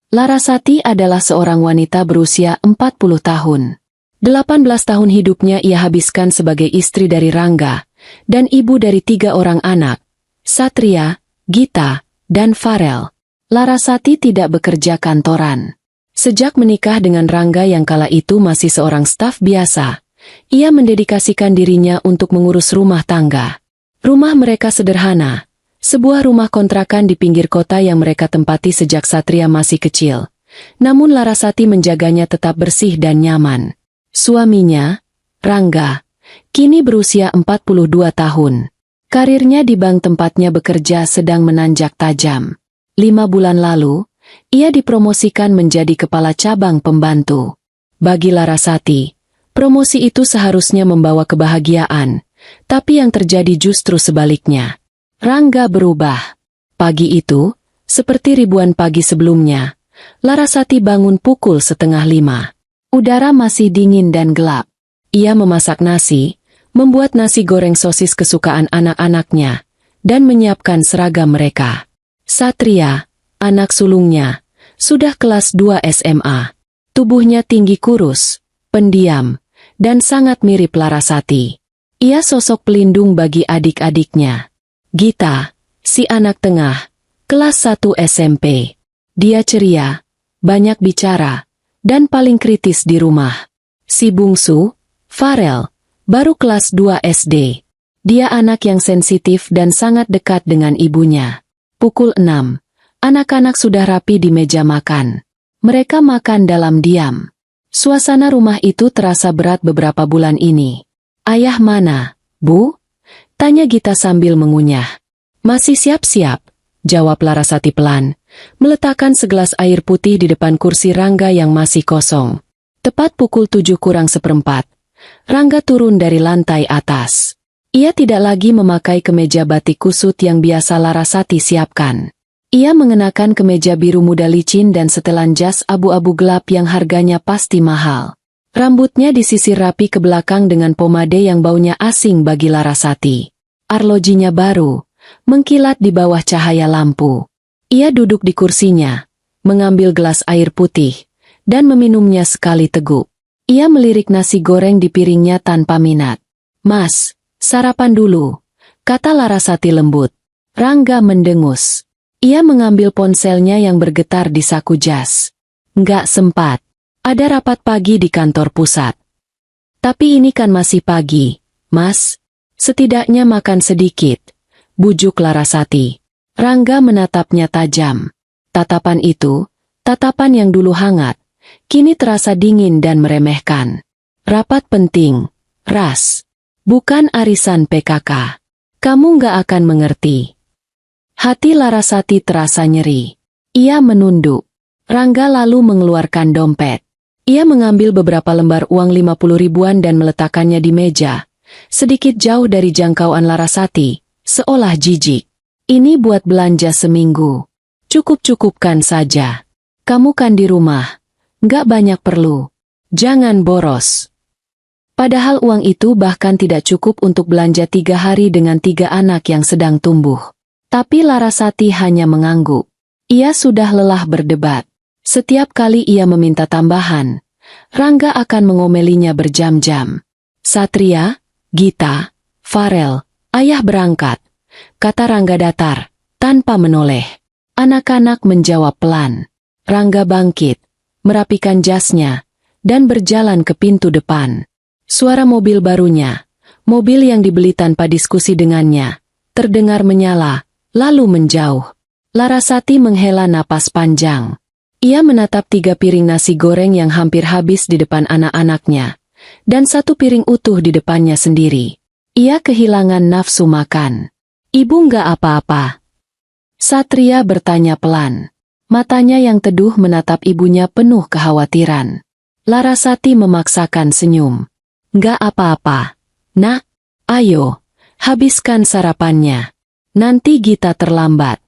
Larasati adalah seorang wanita berusia 40 tahun. 18 tahun hidupnya ia habiskan sebagai istri dari Rangga, dan ibu dari 3 orang anak, Satria, Gita, dan Farel. Larasati tidak bekerja kantoran. Sejak menikah dengan Rangga yang kala itu masih seorang staf biasa, ia mendedikasikan dirinya untuk mengurus rumah tangga. Rumah mereka sederhana, sebuah rumah kontrakan di pinggir kota yang mereka tempati sejak Satria masih kecil. Namun Larasati menjaganya tetap bersih dan nyaman. Suaminya, Rangga, kini berusia 42 tahun. Karirnya di bank tempatnya bekerja sedang menanjak tajam. 5 bulan lalu, ia dipromosikan menjadi kepala cabang pembantu. Bagi Larasati, promosi itu seharusnya membawa kebahagiaan, tapi yang terjadi justru sebaliknya. Rangga berubah. Pagi itu, seperti ribuan pagi sebelumnya, Larasati bangun pukul 4:30. Udara masih dingin dan gelap. Ia memasak nasi, membuat nasi goreng sosis kesukaan anak-anaknya, dan menyiapkan seragam mereka. Satria, anak sulungnya, sudah kelas 2 SMA. Tubuhnya tinggi kurus, pendiam, dan sangat mirip Larasati. Ia sosok pelindung bagi adik-adiknya. Gita, si anak tengah, kelas 1 SMP. Dia ceria, banyak bicara, dan paling kritis di rumah. Si bungsu, Farel, baru kelas 2 SD. Dia anak yang sensitif dan sangat dekat dengan ibunya. Pukul 6, anak-anak sudah rapi di meja makan. Mereka makan dalam diam. Suasana rumah itu terasa berat beberapa bulan ini. "Ayah mana, Bu?" tanya Gita sambil mengunyah. "Masih siap-siap," jawab Larasati pelan, meletakkan segelas air putih di depan kursi Rangga yang masih kosong. Tepat pukul 7:04, Rangga turun dari lantai atas. Ia tidak lagi memakai kemeja batik kusut yang biasa Larasati siapkan. Ia mengenakan kemeja biru muda licin dan setelan jas abu-abu gelap yang harganya pasti mahal. Rambutnya disisir rapi ke belakang dengan pomade yang baunya asing bagi Larasati. Arlojinya baru, mengkilat di bawah cahaya lampu. Ia duduk di kursinya, mengambil gelas air putih, dan meminumnya sekali teguk. Ia melirik nasi goreng di piringnya tanpa minat. "Mas, sarapan dulu," kata Larasati lembut. Rangga mendengus. Ia mengambil ponselnya yang bergetar di saku jas. "Nggak sempat. Ada rapat pagi di kantor pusat." "Tapi ini kan masih pagi, Mas. Setidaknya makan sedikit," bujuk Larasati. Rangga menatapnya tajam. Tatapan itu, tatapan yang dulu hangat, kini terasa dingin dan meremehkan. "Rapat penting, Ras. Bukan arisan PKK. Kamu nggak akan mengerti." Hati Larasati terasa nyeri. Ia menunduk. Rangga lalu mengeluarkan dompet. Ia mengambil beberapa lembar uang 50 ribuan dan meletakkannya di meja, sedikit jauh dari jangkauan Larasati, seolah jijik. "Ini buat belanja seminggu. Cukup-cukupkan saja. Kamu kan di rumah. Nggak banyak perlu. Jangan boros." Padahal uang itu bahkan tidak cukup untuk belanja 3 hari dengan 3 anak yang sedang tumbuh. Tapi Larasati hanya mengangguk. Ia sudah lelah berdebat. Setiap kali ia meminta tambahan, Rangga akan mengomelinya berjam-jam. "Satria, Gita, Farel, ayah berangkat," kata Rangga datar, tanpa menoleh. Anak-anak menjawab pelan. Rangga bangkit, merapikan jasnya, dan berjalan ke pintu depan. Suara mobil barunya, mobil yang dibeli tanpa diskusi dengannya, terdengar menyala, lalu menjauh. Larasati menghela napas panjang. Ia menatap 3 piring nasi goreng yang hampir habis di depan anak-anaknya, dan 1 piring utuh di depannya sendiri. Ia kehilangan nafsu makan. "Ibu nggak apa-apa?" Satria bertanya pelan. Matanya yang teduh menatap ibunya penuh kekhawatiran. Larasati memaksakan senyum. "Nggak apa-apa, Nak. Ayo, habiskan sarapannya. Nanti Gita terlambat."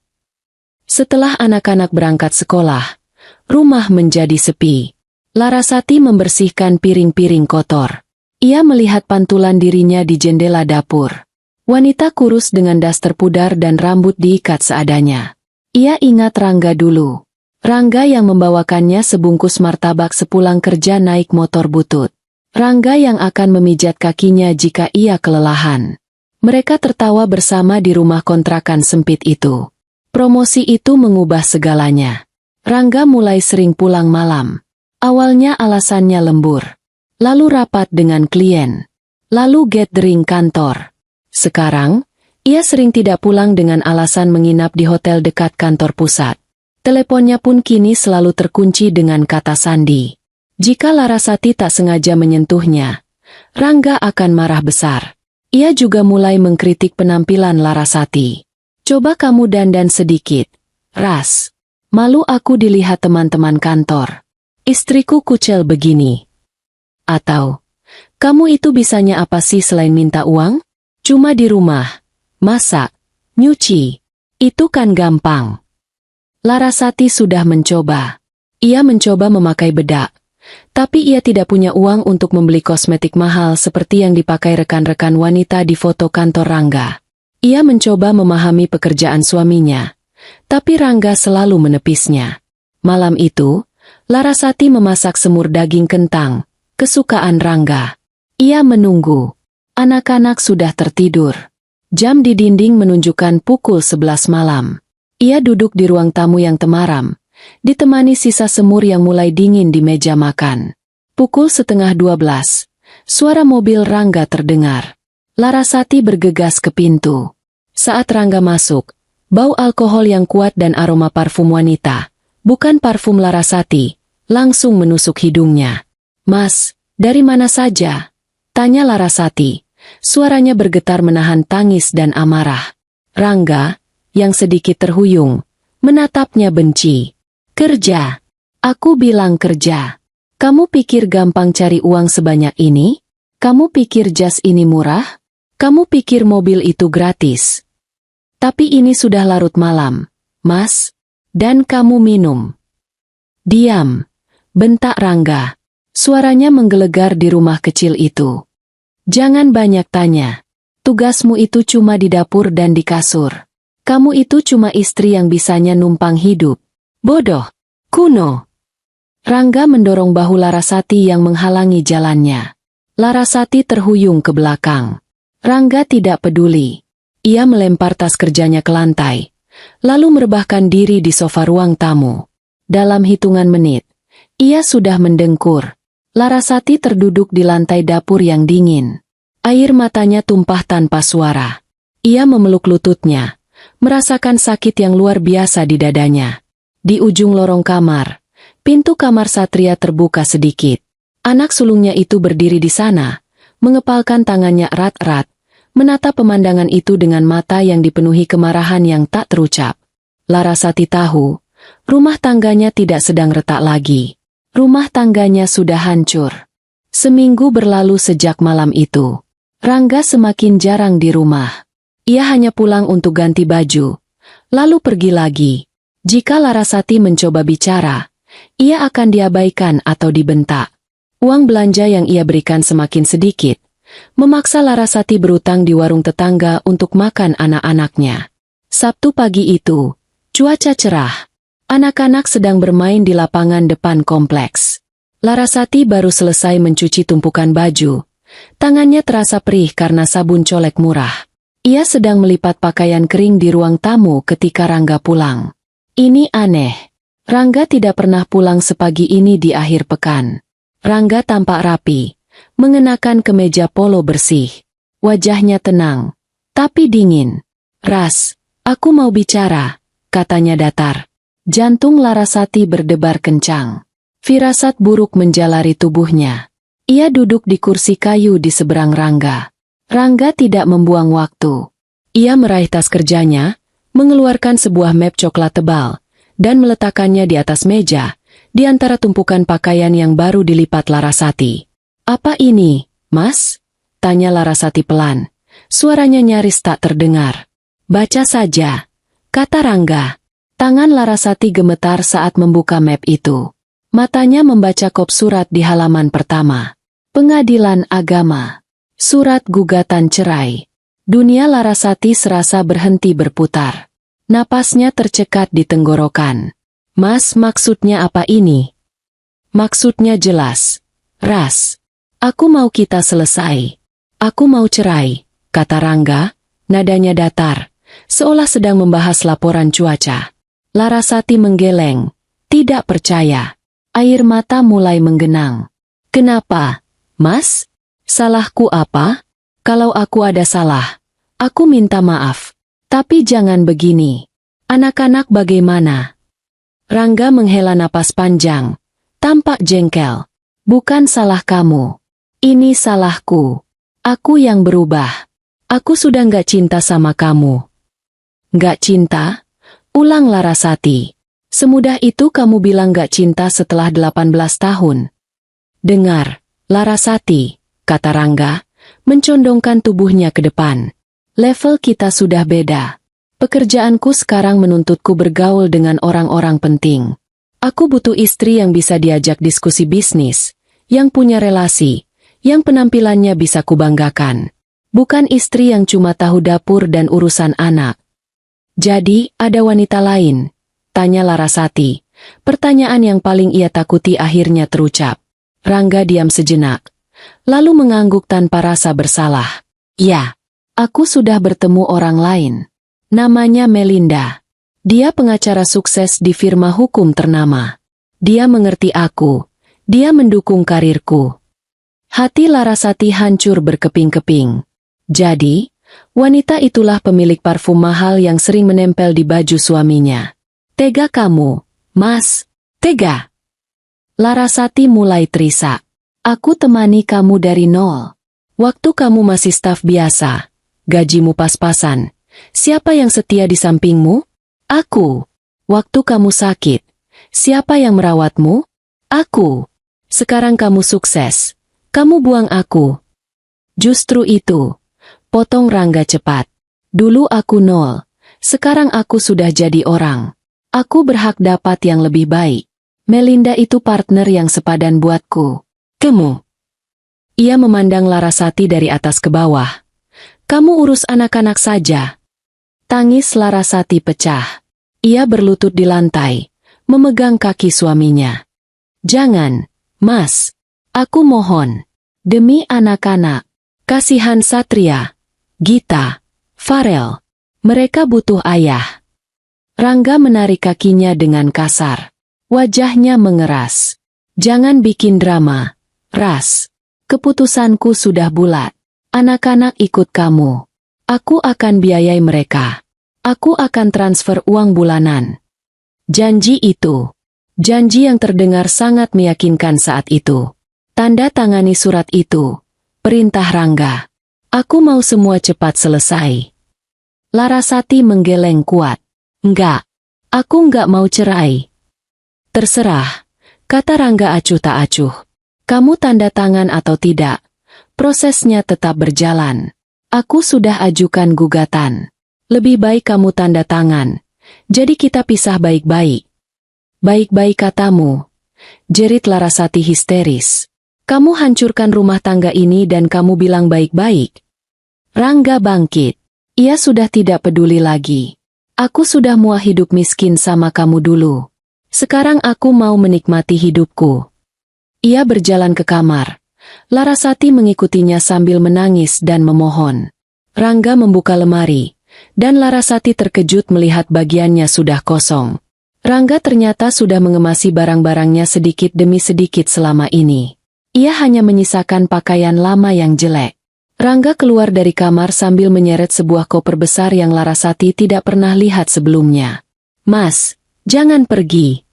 Setelah anak-anak berangkat sekolah, rumah menjadi sepi. Larasati membersihkan piring-piring kotor. Ia melihat pantulan dirinya di jendela dapur. Wanita kurus dengan daster pudar dan rambut diikat seadanya. Ia ingat Rangga dulu. Rangga yang membawakannya sebungkus martabak sepulang kerja naik motor butut. Rangga yang akan memijat kakinya jika ia kelelahan. Mereka tertawa bersama di rumah kontrakan sempit itu. Promosi itu mengubah segalanya. Rangga mulai sering pulang malam. Awalnya alasannya lembur. Lalu rapat dengan klien. Lalu gathering kantor. Sekarang, ia sering tidak pulang dengan alasan menginap di hotel dekat kantor pusat. Teleponnya pun kini selalu terkunci dengan kata sandi. Jika Larasati tak sengaja menyentuhnya, Rangga akan marah besar. Ia juga mulai mengkritik penampilan Larasati. Coba kamu dandan sedikit, Ras. Malu aku dilihat teman-teman kantor. Istriku kucel begini. Atau, kamu itu bisanya apa sih selain minta uang? Cuma di rumah, masak, nyuci. Itu kan gampang. Larasati sudah mencoba. Ia mencoba memakai bedak. Tapi ia tidak punya uang untuk membeli kosmetik mahal seperti yang dipakai rekan-rekan wanita di foto kantor Rangga. Ia mencoba memahami pekerjaan suaminya. Tapi Rangga selalu menepisnya. Malam itu, Larasati memasak semur daging kentang, kesukaan Rangga. Ia menunggu. Anak-anak sudah tertidur. Jam di dinding menunjukkan pukul 11 malam. Ia duduk di ruang tamu yang temaram, ditemani sisa semur yang mulai dingin di meja makan. Pukul 11:30, suara mobil Rangga terdengar. Larasati bergegas ke pintu. Saat Rangga masuk, bau alkohol yang kuat dan aroma parfum wanita, bukan parfum Larasati, langsung menusuk hidungnya. "Mas, dari mana saja?" tanya Larasati. Suaranya bergetar menahan tangis dan amarah. Rangga, yang sedikit terhuyung, menatapnya benci. "Kerja. Aku bilang kerja. Kamu pikir gampang cari uang sebanyak ini? Kamu pikir jas ini murah? Kamu pikir mobil itu gratis? Tapi ini sudah larut malam, Mas, dan kamu minum." "Diam," bentak Rangga. Suaranya menggelegar di rumah kecil itu. "Jangan banyak tanya. Tugasmu itu cuma di dapur dan di kasur. Kamu itu cuma istri yang bisanya numpang hidup. Bodoh. Kuno." Rangga mendorong bahu Larasati yang menghalangi jalannya. Larasati terhuyung ke belakang. Rangga tidak peduli. Ia melempar tas kerjanya ke lantai, lalu merebahkan diri di sofa ruang tamu. Dalam hitungan menit, ia sudah mendengkur. Larasati terduduk di lantai dapur yang dingin. Air matanya tumpah tanpa suara. Ia memeluk lututnya, merasakan sakit yang luar biasa di dadanya. Di ujung lorong kamar, pintu kamar Satria terbuka sedikit. Anak sulungnya itu berdiri di sana, mengepalkan tangannya erat-erat, menatap pemandangan itu dengan mata yang dipenuhi kemarahan yang tak terucap. Larasati tahu, rumah tangganya tidak sedang retak lagi. Rumah tangganya sudah hancur. Seminggu berlalu sejak malam itu. Rangga semakin jarang di rumah. Ia hanya pulang untuk ganti baju, lalu pergi lagi. Jika Larasati mencoba bicara, ia akan diabaikan atau dibentak. Uang belanja yang ia berikan semakin sedikit, memaksa Larasati berutang di warung tetangga untuk makan anak-anaknya. Sabtu pagi itu, cuaca cerah. Anak-anak sedang bermain di lapangan depan kompleks. Larasati baru selesai mencuci tumpukan baju. Tangannya terasa perih karena sabun colek murah. Ia sedang melipat pakaian kering di ruang tamu ketika Rangga pulang. Ini aneh. Rangga tidak pernah pulang sepagi ini di akhir pekan. Rangga tampak rapi, mengenakan kemeja polo bersih. Wajahnya tenang, tapi dingin. "Ras, aku mau bicara," katanya datar. Jantung Larasati berdebar kencang. Firasat buruk menjalari tubuhnya. Ia duduk di kursi kayu di seberang Rangga. Rangga tidak membuang waktu. Ia meraih tas kerjanya, mengeluarkan sebuah map coklat tebal, dan meletakkannya di atas meja, di antara tumpukan pakaian yang baru dilipat Larasati. "Apa ini, Mas?" tanya Larasati pelan. Suaranya nyaris tak terdengar. "Baca saja," kata Rangga. Tangan Larasati gemetar saat membuka map itu. Matanya membaca kop surat di halaman pertama. Pengadilan Agama. Surat gugatan cerai. Dunia Larasati serasa berhenti berputar. Napasnya tercekat di tenggorokan. Mas, maksudnya apa ini? Maksudnya jelas. Ras. Aku mau kita selesai. Aku mau cerai, kata Rangga, nadanya datar, seolah sedang membahas laporan cuaca. Larasati menggeleng, tidak percaya. Air mata mulai menggenang. Kenapa, Mas? Salahku apa? Kalau aku ada salah, aku minta maaf. Tapi jangan begini. Anak-anak bagaimana? Rangga menghela napas panjang, tampak jengkel. Bukan salah kamu. Ini salahku. Aku yang berubah. Aku sudah nggak cinta sama kamu. Nggak cinta? Ulang Larasati. Semudah itu kamu bilang nggak cinta setelah 18 tahun. Dengar, Larasati, kata Rangga, mencondongkan tubuhnya ke depan. Level kita sudah beda. Pekerjaanku sekarang menuntutku bergaul dengan orang-orang penting. Aku butuh istri yang bisa diajak diskusi bisnis, yang punya relasi, yang penampilannya bisa kubanggakan. Bukan istri yang cuma tahu dapur dan urusan anak. Jadi, ada wanita lain? Tanya Larasati. Pertanyaan yang paling ia takuti akhirnya terucap. Rangga diam sejenak, lalu mengangguk tanpa rasa bersalah. Ya, aku sudah bertemu orang lain. Namanya Melinda. Dia pengacara sukses di firma hukum ternama. Dia mengerti aku. Dia mendukung karirku. Hati Larasati hancur berkeping-keping. Jadi, wanita itulah pemilik parfum mahal yang sering menempel di baju suaminya. Tega kamu, Mas. Tega. Larasati mulai terisak. Aku temani kamu dari nol. Waktu kamu masih staf biasa. Gajimu pas-pasan. Siapa yang setia di sampingmu? Aku. Waktu kamu sakit. Siapa yang merawatmu? Aku. Sekarang kamu sukses. Kamu buang aku. Justru itu. Potong Rangga cepat. Dulu aku nol. Sekarang aku sudah jadi orang. Aku berhak dapat yang lebih baik. Melinda itu partner yang sepadan buatku. Kamu. Ia memandang Larasati dari atas ke bawah. Kamu urus anak-anak saja. Tangis Larasati pecah. Ia berlutut di lantai, memegang kaki suaminya. Jangan, Mas. Aku mohon. Demi anak-anak. Kasihan Satria, Gita, Farel. Mereka butuh ayah. Rangga menarik kakinya dengan kasar. Wajahnya mengeras. Jangan bikin drama, Ras. Keputusanku sudah bulat. Anak-anak ikut kamu. Aku akan biayai mereka. Aku akan transfer uang bulanan. Janji itu. Janji yang terdengar sangat meyakinkan saat itu. Tanda tangani surat itu. Perintah Rangga. Aku mau semua cepat selesai. Larasati menggeleng kuat. Enggak. Aku enggak mau cerai. Terserah. Kata Rangga acuh tak acuh. Kamu tanda tangan atau tidak. Prosesnya tetap berjalan. Aku sudah ajukan gugatan. Lebih baik kamu tanda tangan. Jadi kita pisah baik-baik. Baik-baik katamu. Jerit Larasati histeris. Kamu hancurkan rumah tangga ini dan kamu bilang baik-baik. Rangga bangkit. Ia sudah tidak peduli lagi. Aku sudah muak hidup miskin sama kamu dulu. Sekarang aku mau menikmati hidupku. Ia berjalan ke kamar. Larasati mengikutinya sambil menangis dan memohon. Rangga membuka lemari, dan Larasati terkejut melihat bagiannya sudah kosong. Rangga ternyata sudah mengemasi barang-barangnya sedikit demi sedikit selama ini. Ia hanya menyisakan pakaian lama yang jelek. Rangga keluar dari kamar sambil menyeret sebuah koper besar yang Larasati tidak pernah lihat sebelumnya. Mas, jangan pergi.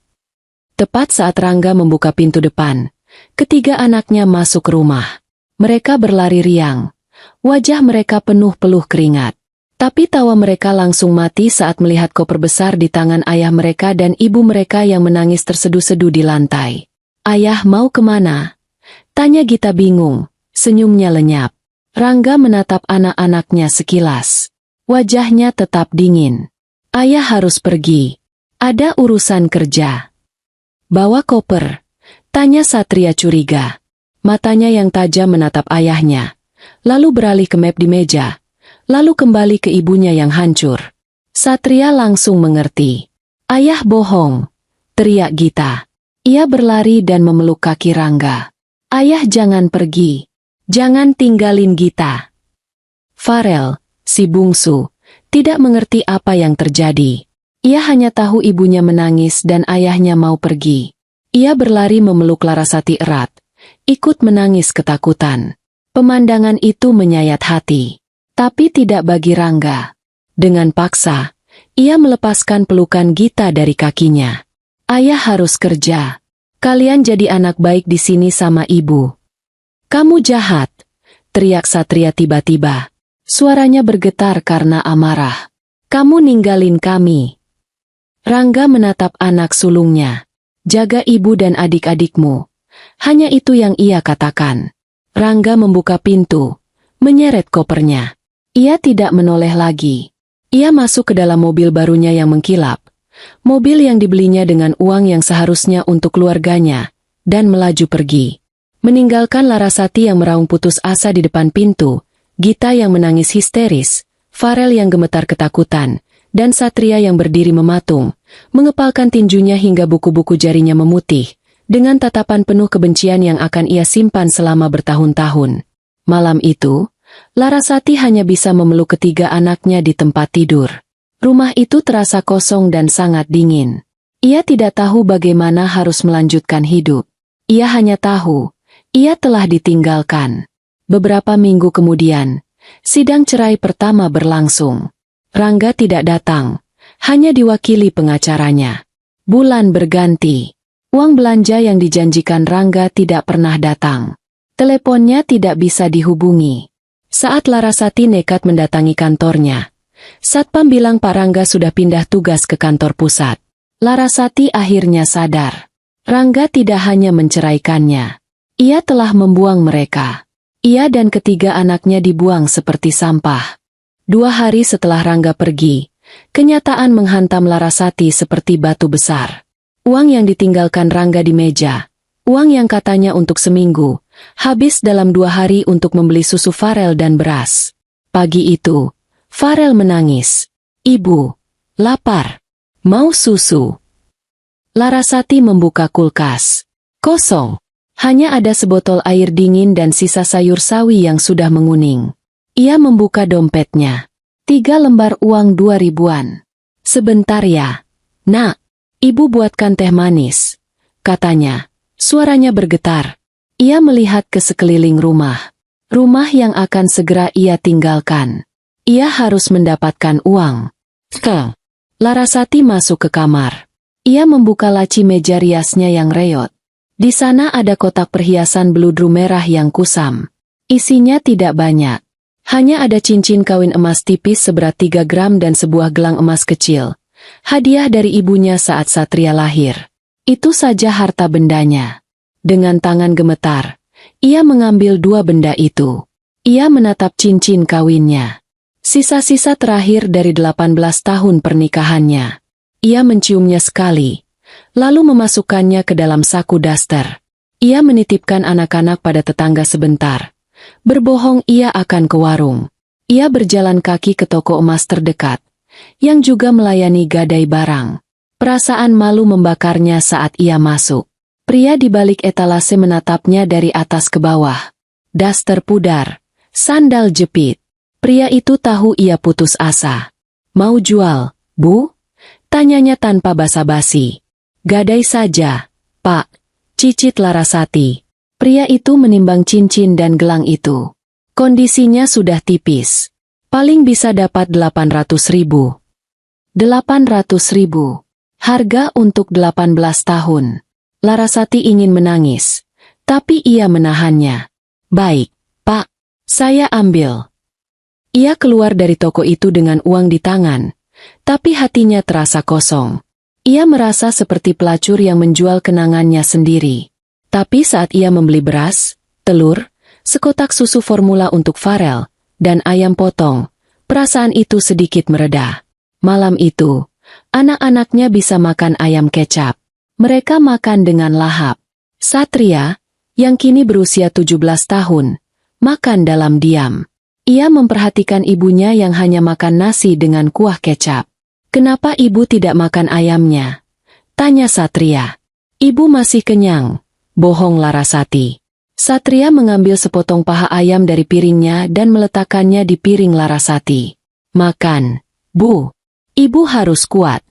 Tepat saat Rangga membuka pintu depan, ketiga anaknya masuk ke rumah. Mereka berlari riang. Wajah mereka penuh peluh keringat. Tapi tawa mereka langsung mati saat melihat koper besar di tangan ayah mereka dan ibu mereka yang menangis terseduh-seduh di lantai. Ayah mau kemana? Tanya Gita bingung, senyumnya lenyap. Rangga menatap anak-anaknya sekilas. Wajahnya tetap dingin. Ayah harus pergi. Ada urusan kerja. Bawa koper. Tanya Satria curiga. Matanya yang tajam menatap ayahnya. Lalu beralih ke map di meja. Lalu kembali ke ibunya yang hancur. Satria langsung mengerti. Ayah bohong. teriak Gita. Ia berlari dan memeluk kaki Rangga. Ayah, jangan pergi. Jangan tinggalin Gita. Farel, si bungsu, tidak mengerti apa yang terjadi. Ia hanya tahu ibunya menangis dan ayahnya mau pergi. Ia berlari memeluk Larasati erat, ikut menangis ketakutan. Pemandangan itu menyayat hati. Tapi tidak bagi Rangga. Dengan paksa, ia melepaskan pelukan Gita dari kakinya. Ayah harus kerja. Kalian jadi anak baik di sini sama ibu. Kamu jahat, teriak Satria tiba-tiba. Suaranya bergetar karena amarah. Kamu ninggalin kami. Rangga menatap anak sulungnya. Jaga ibu dan adik-adikmu. Hanya itu yang ia katakan. Rangga membuka pintu, menyeret kopernya. Ia tidak menoleh lagi. Ia masuk ke dalam mobil barunya yang mengkilap. Mobil yang dibelinya dengan uang yang seharusnya untuk keluarganya, dan melaju pergi. Meninggalkan Larasati yang meraung putus asa di depan pintu, Gita yang menangis histeris, Farel yang gemetar ketakutan, dan Satria yang berdiri mematung, mengepalkan tinjunya hingga buku-buku jarinya memutih, dengan tatapan penuh kebencian yang akan ia simpan selama bertahun-tahun. Malam itu, Larasati hanya bisa memeluk ketiga anaknya di tempat tidur. Rumah itu terasa kosong dan sangat dingin. Ia tidak tahu bagaimana harus melanjutkan hidup. Ia hanya tahu, ia telah ditinggalkan. Beberapa minggu kemudian, sidang cerai pertama berlangsung. Rangga tidak datang, hanya diwakili pengacaranya. Bulan berganti. Uang belanja yang dijanjikan Rangga tidak pernah datang. Teleponnya tidak bisa dihubungi. Saat Larasati nekat mendatangi kantornya, Satpam bilang Pak Rangga sudah pindah tugas ke kantor pusat. Larasati akhirnya sadar. Rangga tidak hanya menceraikannya. Ia telah membuang mereka. Ia dan ketiga anaknya dibuang seperti sampah. 2 hari setelah Rangga pergi, kenyataan menghantam Larasati seperti batu besar. Uang yang ditinggalkan Rangga di meja, uang yang katanya untuk seminggu, habis dalam 2 hari untuk membeli susu Farel dan beras. Pagi itu, Farel menangis. Ibu, lapar. Mau susu? Larasati membuka kulkas. Kosong. Hanya ada sebotol air dingin dan sisa sayur sawi yang sudah menguning. Ia membuka dompetnya. 3 lembar uang 2000-an. Sebentar ya. Nak, ibu buatkan teh manis, katanya. Suaranya bergetar. Ia melihat ke sekeliling rumah. Rumah yang akan segera ia tinggalkan. Ia harus mendapatkan uang. Larasati masuk ke kamar. Ia membuka laci meja riasnya yang reot. Di sana ada kotak perhiasan beludru merah yang kusam. Isinya tidak banyak. Hanya ada cincin kawin emas tipis seberat 3 gram dan sebuah gelang emas kecil. Hadiah dari ibunya saat Satria lahir. Itu saja harta bendanya. Dengan tangan gemetar, ia mengambil 2 benda itu. Ia menatap cincin kawinnya. Sisa-sisa terakhir dari 18 tahun pernikahannya. Ia menciumnya sekali, lalu memasukkannya ke dalam saku daster. Ia menitipkan anak-anak pada tetangga sebentar. Berbohong ia akan ke warung. Ia berjalan kaki ke toko emas terdekat, yang juga melayani gadai barang. Perasaan malu membakarnya saat ia masuk. Pria di balik etalase menatapnya dari atas ke bawah. Daster pudar, sandal jepit. Pria itu tahu ia putus asa. Mau jual, Bu? Tanyanya tanpa basa-basi. Gadai saja, Pak, cicit Larasati. Pria itu menimbang cincin dan gelang itu. Kondisinya sudah tipis. Paling bisa dapat 800.000. 800.000. Harga untuk 18 tahun. Larasati ingin menangis, tapi ia menahannya. Baik, Pak, saya ambil. Ia keluar dari toko itu dengan uang di tangan, tapi hatinya terasa kosong. Ia merasa seperti pelacur yang menjual kenangannya sendiri. Tapi saat ia membeli beras, telur, sekotak susu formula untuk Farel, dan ayam potong, perasaan itu sedikit mereda. Malam itu, anak-anaknya bisa makan ayam kecap. Mereka makan dengan lahap. Satria, yang kini berusia 17 tahun, makan dalam diam. Ia memperhatikan ibunya yang hanya makan nasi dengan kuah kecap. Kenapa ibu tidak makan ayamnya? Tanya Satria. Ibu masih kenyang. Bohong Larasati. Satria mengambil sepotong paha ayam dari piringnya dan meletakkannya di piring Larasati. Makan, Bu. Ibu harus kuat.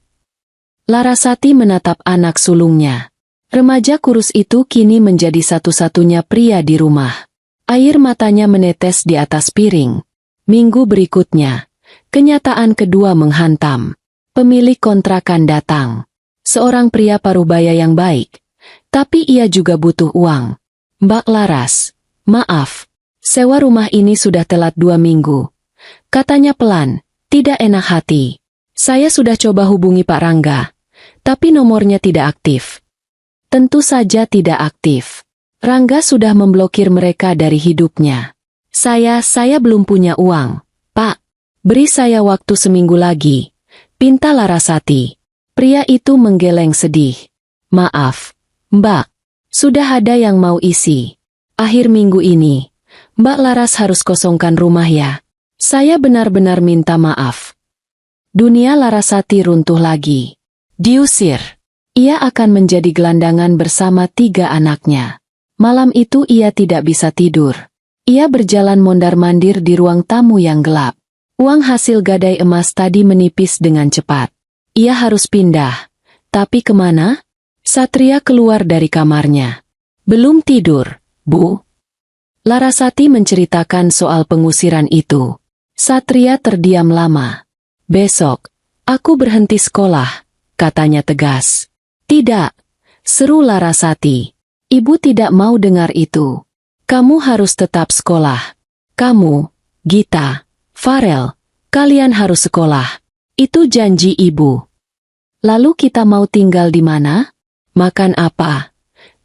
Larasati menatap anak sulungnya. Remaja kurus itu kini menjadi satu-satunya pria di rumah. Air matanya menetes di atas piring. Minggu berikutnya, kenyataan kedua menghantam. Pemilik kontrakan datang. Seorang pria parubaya yang baik. Tapi ia juga butuh uang. Mbak Laras, maaf, sewa rumah ini sudah telat 2 minggu. Katanya pelan, tidak enak hati. Saya sudah coba hubungi Pak Rangga, tapi nomornya tidak aktif. Tentu saja tidak aktif. Rangga sudah memblokir mereka dari hidupnya. Saya belum punya uang, Pak. Beri saya waktu seminggu lagi. Pinta Larasati. Pria itu menggeleng sedih. Maaf, Mbak. Sudah ada yang mau isi. Akhir minggu ini, Mbak Laras harus kosongkan rumah ya. Saya benar-benar minta maaf. Dunia Larasati runtuh lagi. Diusir. Ia akan menjadi gelandangan bersama 3 anaknya. Malam itu ia tidak bisa tidur. Ia berjalan mondar-mandir di ruang tamu yang gelap. Uang hasil gadai emas tadi menipis dengan cepat. Ia harus pindah. Tapi kemana? Satria keluar dari kamarnya. Belum tidur, Bu. Larasati menceritakan soal pengusiran itu. Satria terdiam lama. Besok, aku berhenti sekolah, katanya tegas. Tidak, seru Larasati. Ibu tidak mau dengar itu. Kamu harus tetap sekolah. Kamu, Gita, Farel, kalian harus sekolah. Itu janji ibu. Lalu kita mau tinggal di mana? Makan apa?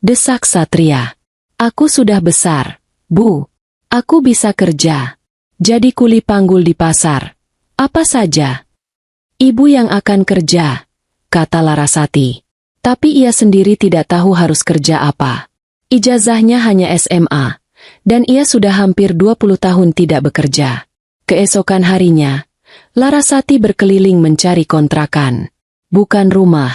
Desak Satria. Aku sudah besar, Bu. Aku bisa kerja. Jadi kuli panggul di pasar. Apa saja. Ibu yang akan kerja, kata Larasati. Tapi ia sendiri tidak tahu harus kerja apa. Ijazahnya hanya SMA, dan ia sudah hampir 20 tahun tidak bekerja. Keesokan harinya, Larasati berkeliling mencari kontrakan. Bukan rumah,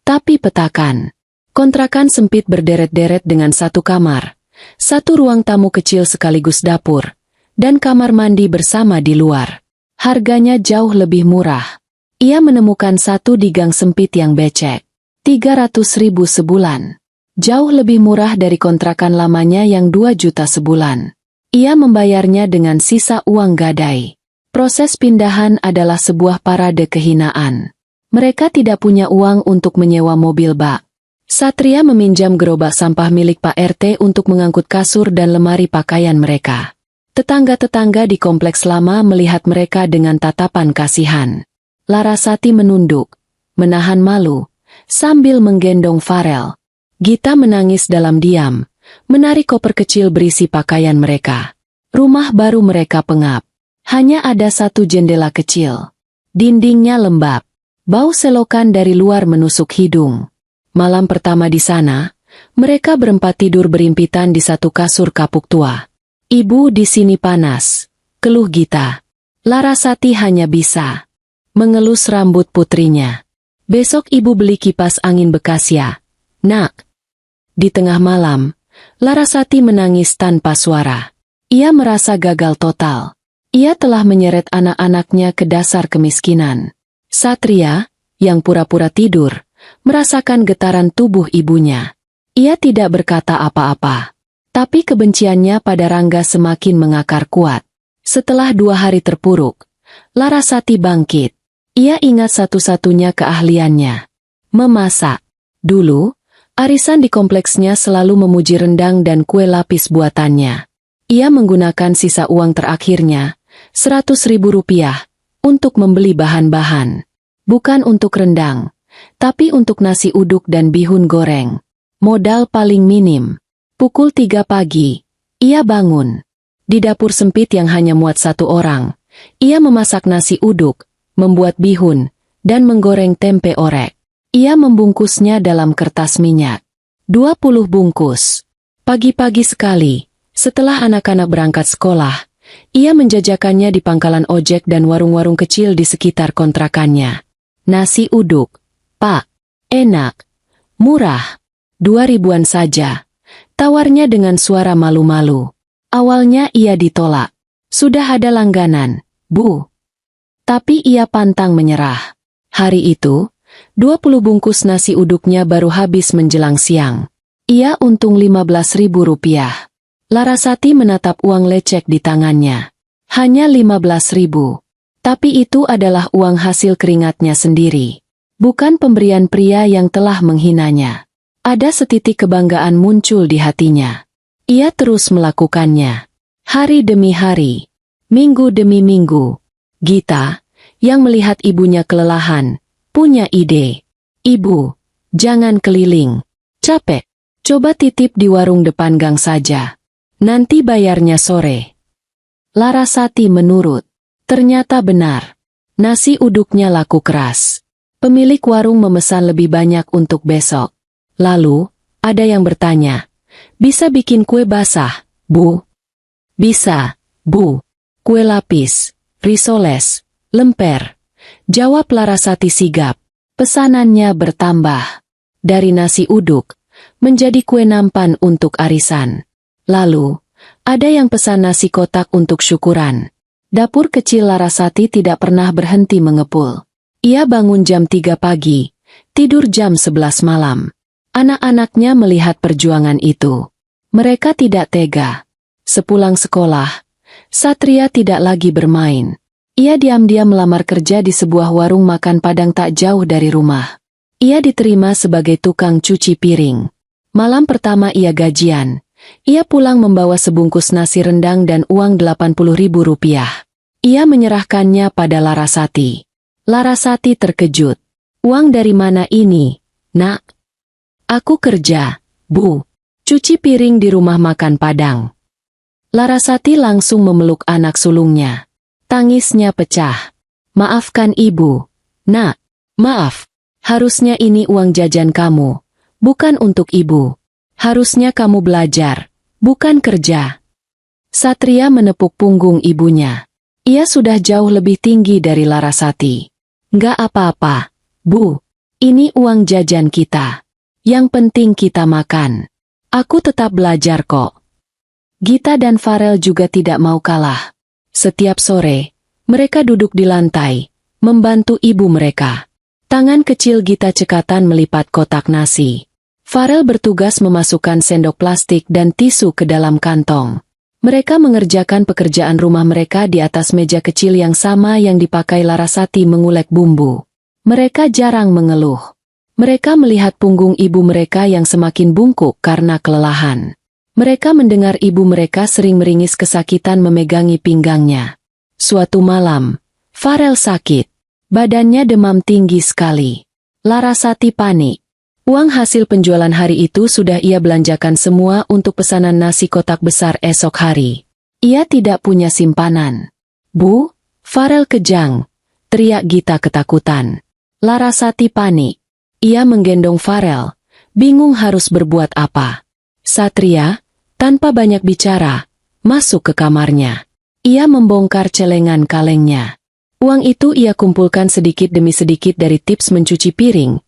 tapi petakan. Kontrakan sempit berderet-deret dengan 1 kamar, 1 ruang tamu kecil sekaligus dapur, dan kamar mandi bersama di luar. Harganya jauh lebih murah. Ia menemukan 1 di gang sempit yang becek. 300.000 sebulan. Jauh lebih murah dari kontrakan lamanya yang 2 juta sebulan. Ia membayarnya dengan sisa uang gadai. Proses pindahan adalah sebuah parade kehinaan. Mereka tidak punya uang untuk menyewa mobil bak. Satria meminjam gerobak sampah milik Pak RT untuk mengangkut kasur dan lemari pakaian mereka. Tetangga-tetangga di kompleks lama melihat mereka dengan tatapan kasihan. Larasati menunduk, menahan malu, sambil menggendong Farel. Gita menangis dalam diam, menarik koper kecil berisi pakaian mereka. Rumah baru mereka pengap. Hanya ada 1 jendela kecil. Dindingnya lembab. Bau selokan dari luar menusuk hidung. Malam pertama di sana, mereka berempat tidur berimpitan di 1 kasur kapuk tua. Ibu, di sini panas, keluh Gita. Larasati hanya bisa mengelus rambut putrinya. Besok ibu beli kipas angin bekas ya, Nak. Di tengah malam, Larasati menangis tanpa suara. Ia merasa gagal total. Ia telah menyeret anak-anaknya ke dasar kemiskinan. Satria, yang pura-pura tidur, merasakan getaran tubuh ibunya. Ia tidak berkata apa-apa. Tapi kebenciannya pada Rangga semakin mengakar kuat. Setelah 2 hari terpuruk, Larasati bangkit. Ia ingat satu-satunya keahliannya. Memasak. Dulu, arisan di kompleksnya selalu memuji rendang dan kue lapis buatannya. Ia menggunakan sisa uang terakhirnya, 100.000 rupiah, untuk membeli bahan-bahan. Bukan untuk rendang, tapi untuk nasi uduk dan bihun goreng. Modal paling minim. Pukul 3 pagi, ia bangun. Di dapur sempit yang hanya muat 1 orang, ia memasak nasi uduk, membuat bihun, dan menggoreng tempe orek. Ia membungkusnya dalam kertas minyak. 20 bungkus. Pagi-pagi sekali, setelah anak-anak berangkat sekolah, ia menjajakannya di pangkalan ojek dan warung-warung kecil di sekitar kontrakannya. Nasi uduk. Pak, enak, Murah. 2 ribuan saja. Tawarnya dengan suara malu-malu. Awalnya ia ditolak. Sudah ada langganan, Bu. Tapi ia pantang menyerah. Hari itu, 20 bungkus nasi uduknya baru habis menjelang siang. Ia untung 15.000 rupiah. Larasati menatap uang lecek di tangannya. Hanya 15.000. Tapi itu adalah uang hasil keringatnya sendiri. Bukan pemberian pria yang telah menghinanya. Ada setitik kebanggaan muncul di hatinya. Ia terus melakukannya. Hari demi hari. Minggu demi minggu. Gita, yang melihat ibunya kelelahan, punya ide. Ibu, jangan keliling. Capek. Coba titip di warung depan gang saja. Nanti bayarnya sore. Larasati menurut. Ternyata benar. Nasi uduknya laku keras. Pemilik warung memesan lebih banyak untuk besok. Lalu, ada yang bertanya, bisa bikin kue basah, Bu? Bisa, Bu. Kue lapis, risoles, lemper. Jawab Larasati sigap. Pesanannya bertambah. Dari nasi uduk, menjadi kue nampan untuk arisan. Lalu, ada yang pesan nasi kotak untuk syukuran. Dapur kecil Larasati tidak pernah berhenti mengepul. Ia bangun jam 3 pagi, tidur jam 11 malam. Anak-anaknya melihat perjuangan itu. Mereka tidak tega. Sepulang sekolah, Satria tidak lagi bermain. Ia diam-diam melamar kerja di sebuah warung makan Padang tak jauh dari rumah. Ia diterima sebagai tukang cuci piring. Malam pertama ia gajian. Ia pulang membawa sebungkus nasi rendang dan uang 80.000 rupiah. Ia menyerahkannya pada Larasati. Larasati terkejut. Uang dari mana ini, Nak? Aku kerja, Bu. Cuci piring di rumah makan Padang. Larasati langsung memeluk anak sulungnya. Tangisnya pecah. Maafkan Ibu. Nak, maaf. Harusnya ini uang jajan kamu. Bukan untuk Ibu. Harusnya kamu belajar, bukan kerja. Satria menepuk punggung ibunya. Ia sudah jauh lebih tinggi dari Larasati. Nggak apa-apa, Bu. Ini uang jajan kita. Yang penting kita makan. Aku tetap belajar kok. Gita dan Farel juga tidak mau kalah. Setiap sore, mereka duduk di lantai, membantu ibu mereka. Tangan kecil Gita cekatan melipat kotak nasi. Farel bertugas memasukkan sendok plastik dan tisu ke dalam kantong. Mereka mengerjakan pekerjaan rumah mereka di atas meja kecil yang sama yang dipakai Larasati mengulek bumbu. Mereka jarang mengeluh. Mereka melihat punggung ibu mereka yang semakin bungkuk karena kelelahan. Mereka mendengar ibu mereka sering meringis kesakitan memegangi pinggangnya. Suatu malam, Farel sakit. Badannya demam tinggi sekali. Larasati panik. Uang hasil penjualan hari itu sudah ia belanjakan semua untuk pesanan nasi kotak besar esok hari. Ia tidak punya simpanan. Bu, Farel kejang, teriak Gita ketakutan. Larasati panik. Ia menggendong Farel, bingung harus berbuat apa. Satria, tanpa banyak bicara, masuk ke kamarnya. Ia membongkar celengan kalengnya. Uang itu ia kumpulkan sedikit demi sedikit dari tips mencuci piring.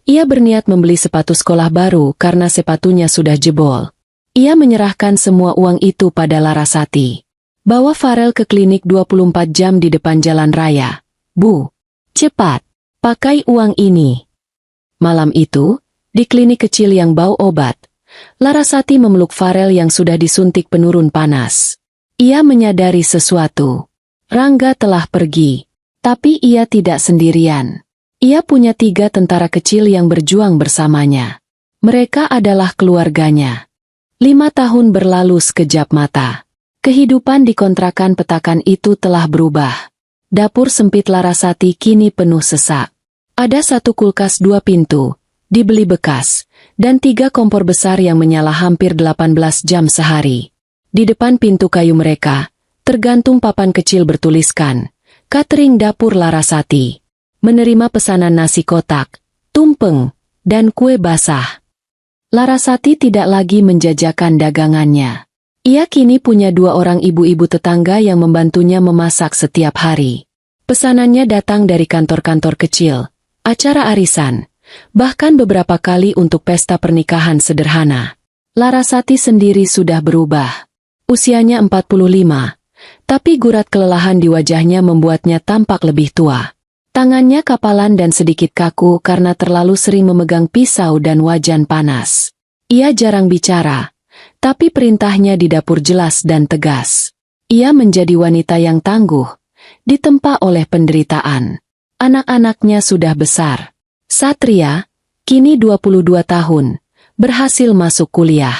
Ia berniat membeli sepatu sekolah baru karena sepatunya sudah jebol. Ia menyerahkan semua uang itu pada Larasati. Bawa Farel ke klinik 24 jam di depan jalan raya. Bu, cepat, pakai uang ini. Malam itu, di klinik kecil yang bau obat, Larasati memeluk Farel yang sudah disuntik penurun panas. Ia menyadari sesuatu. Rangga telah pergi, tapi ia tidak sendirian. Ia punya 3 tentara kecil yang berjuang bersamanya. Mereka adalah keluarganya. 5 tahun berlalu sekejap mata. Kehidupan di kontrakan petakan itu telah berubah. Dapur sempit Larasati kini penuh sesak. Ada 1 kulkas 2 pintu, dibeli bekas, dan 3 kompor besar yang menyala hampir 18 jam sehari. Di depan pintu kayu mereka, tergantung papan kecil bertuliskan, "Catering Dapur Larasati." Menerima pesanan nasi kotak, tumpeng, dan kue basah. Larasati tidak lagi menjajakan dagangannya. Ia kini punya 2 orang ibu-ibu tetangga yang membantunya memasak setiap hari. Pesanannya datang dari kantor-kantor kecil, acara arisan, bahkan beberapa kali untuk pesta pernikahan sederhana. Larasati sendiri sudah berubah. Usianya 45, tapi gurat kelelahan di wajahnya membuatnya tampak lebih tua. Tangannya kapalan dan sedikit kaku karena terlalu sering memegang pisau dan wajan panas. Ia jarang bicara, tapi perintahnya di dapur jelas dan tegas. Ia menjadi wanita yang tangguh, ditempa oleh penderitaan. Anak-anaknya sudah besar. Satria, kini 22 tahun, berhasil masuk kuliah.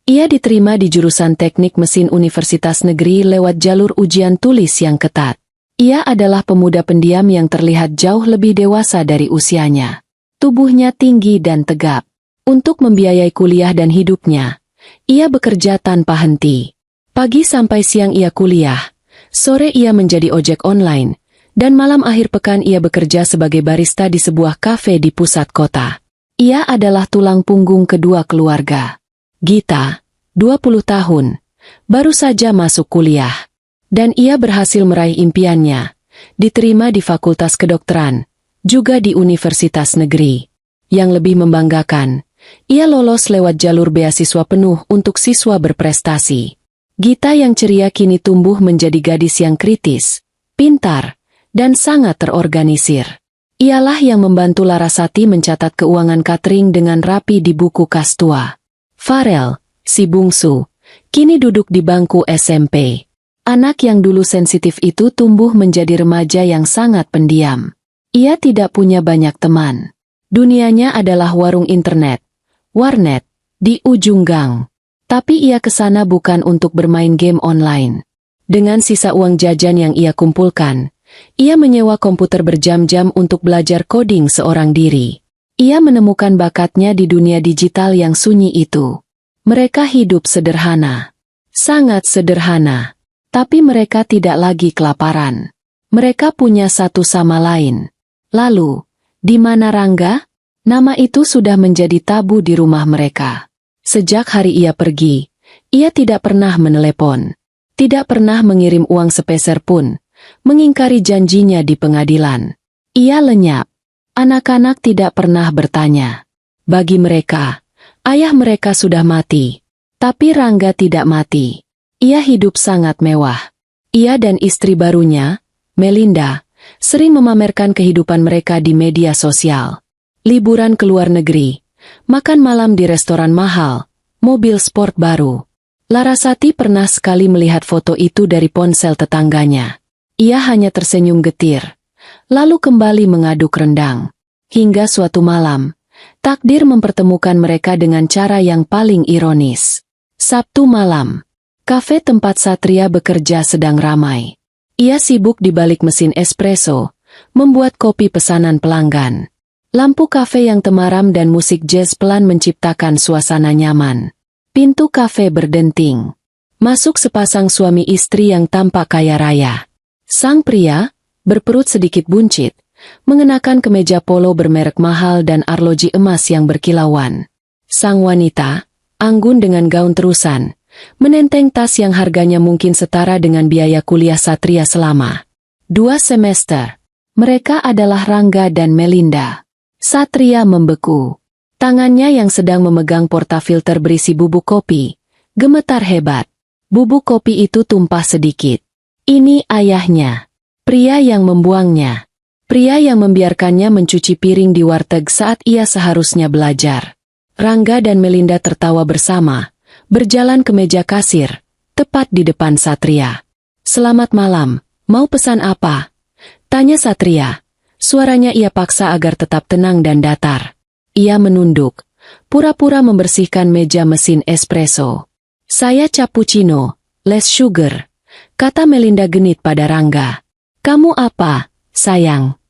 Ia diterima di jurusan Teknik Mesin Universitas Negeri lewat jalur ujian tulis yang ketat. Ia adalah pemuda pendiam yang terlihat jauh lebih dewasa dari usianya. Tubuhnya tinggi dan tegap. Untuk membiayai kuliah dan hidupnya, ia bekerja tanpa henti. Pagi sampai siang ia kuliah, sore ia menjadi ojek online, dan malam akhir pekan ia bekerja sebagai barista di sebuah kafe di pusat kota. Ia adalah tulang punggung kedua keluarga. Gita, 20 tahun, baru saja masuk kuliah. Dan ia berhasil meraih impiannya, diterima di Fakultas Kedokteran, juga di Universitas Negeri. Yang lebih membanggakan, ia lolos lewat jalur beasiswa penuh untuk siswa berprestasi. Gita yang ceria kini tumbuh menjadi gadis yang kritis, pintar, dan sangat terorganisir. Ialah yang membantu Larasati mencatat keuangan catering dengan rapi di buku kas tua. Farel, si bungsu, kini duduk di bangku SMP. Anak yang dulu sensitif itu tumbuh menjadi remaja yang sangat pendiam. Ia tidak punya banyak teman. Dunianya adalah warung internet, warnet, di ujung gang. Tapi ia kesana bukan untuk bermain game online. Dengan sisa uang jajan yang ia kumpulkan, ia menyewa komputer berjam-jam untuk belajar coding seorang diri. Ia menemukan bakatnya di dunia digital yang sunyi itu. Mereka hidup sederhana. Sangat sederhana. Tapi mereka tidak lagi kelaparan. Mereka punya satu sama lain. Lalu, di mana Rangga? Nama itu sudah menjadi tabu di rumah mereka. Sejak hari ia pergi, ia tidak pernah menelepon. Tidak pernah mengirim uang sepeser pun, mengingkari janjinya di pengadilan. Ia lenyap. Anak-anak tidak pernah bertanya. Bagi mereka, ayah mereka sudah mati. Tapi Rangga tidak mati. Ia hidup sangat mewah. Ia dan istri barunya, Melinda, sering memamerkan kehidupan mereka di media sosial. Liburan ke luar negeri, makan malam di restoran mahal, mobil sport baru. Larasati pernah sekali melihat foto itu dari ponsel tetangganya. Ia hanya tersenyum getir, lalu kembali mengaduk rendang. Hingga suatu malam, takdir mempertemukan mereka dengan cara yang paling ironis. Sabtu malam. Kafe tempat Satria bekerja sedang ramai. Ia sibuk di balik mesin espresso, membuat kopi pesanan pelanggan. Lampu kafe yang temaram dan musik jazz pelan menciptakan suasana nyaman. Pintu kafe berdenting. Masuk sepasang suami istri yang tampak kaya raya. Sang pria, berperut sedikit buncit, mengenakan kemeja polo bermerek mahal dan arloji emas yang berkilauan. Sang wanita, anggun dengan gaun terusan, menenteng tas yang harganya mungkin setara dengan biaya kuliah Satria selama 2 semester. Mereka adalah Rangga dan Melinda. Satria membeku. Tangannya yang sedang memegang portafilter berisi bubuk kopi gemetar hebat. Bubuk kopi itu tumpah sedikit. Ini ayahnya. Pria yang membuangnya. Pria yang membiarkannya mencuci piring di warteg saat ia seharusnya belajar. Rangga dan Melinda tertawa bersama, berjalan ke meja kasir, tepat di depan Satria. "Selamat malam, mau pesan apa?" tanya Satria. Suaranya ia paksa agar tetap tenang dan datar. Ia menunduk, pura-pura membersihkan meja mesin espresso. "Saya cappuccino, less sugar," kata Melinda genit pada Rangga. "Kamu apa, sayang?"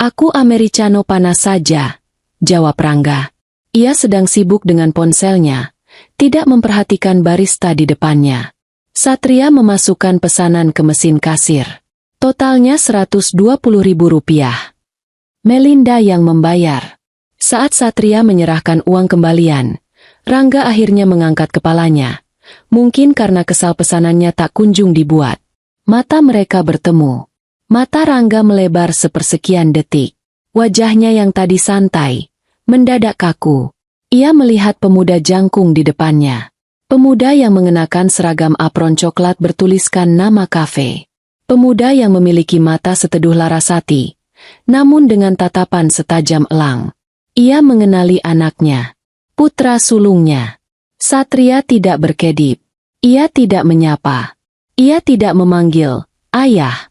"Aku americano panas saja," jawab Rangga. Ia sedang sibuk dengan ponselnya, tidak memperhatikan barista di depannya. Satria memasukkan pesanan ke mesin kasir. Totalnya Rp120.000. Melinda yang membayar. Saat Satria menyerahkan uang kembalian, Rangga akhirnya mengangkat kepalanya. Mungkin karena kesal pesanannya tak kunjung dibuat. Mata mereka bertemu. Mata Rangga melebar sepersekian detik. Wajahnya yang tadi santai, Mendadak kaku. Ia melihat pemuda jangkung di depannya. Pemuda yang mengenakan seragam apron coklat bertuliskan nama kafe. Pemuda yang memiliki mata seteduh Larasati, namun dengan tatapan setajam elang. Ia mengenali anaknya, putra sulungnya. Satria tidak berkedip. Ia tidak menyapa. Ia tidak memanggil, "Ayah."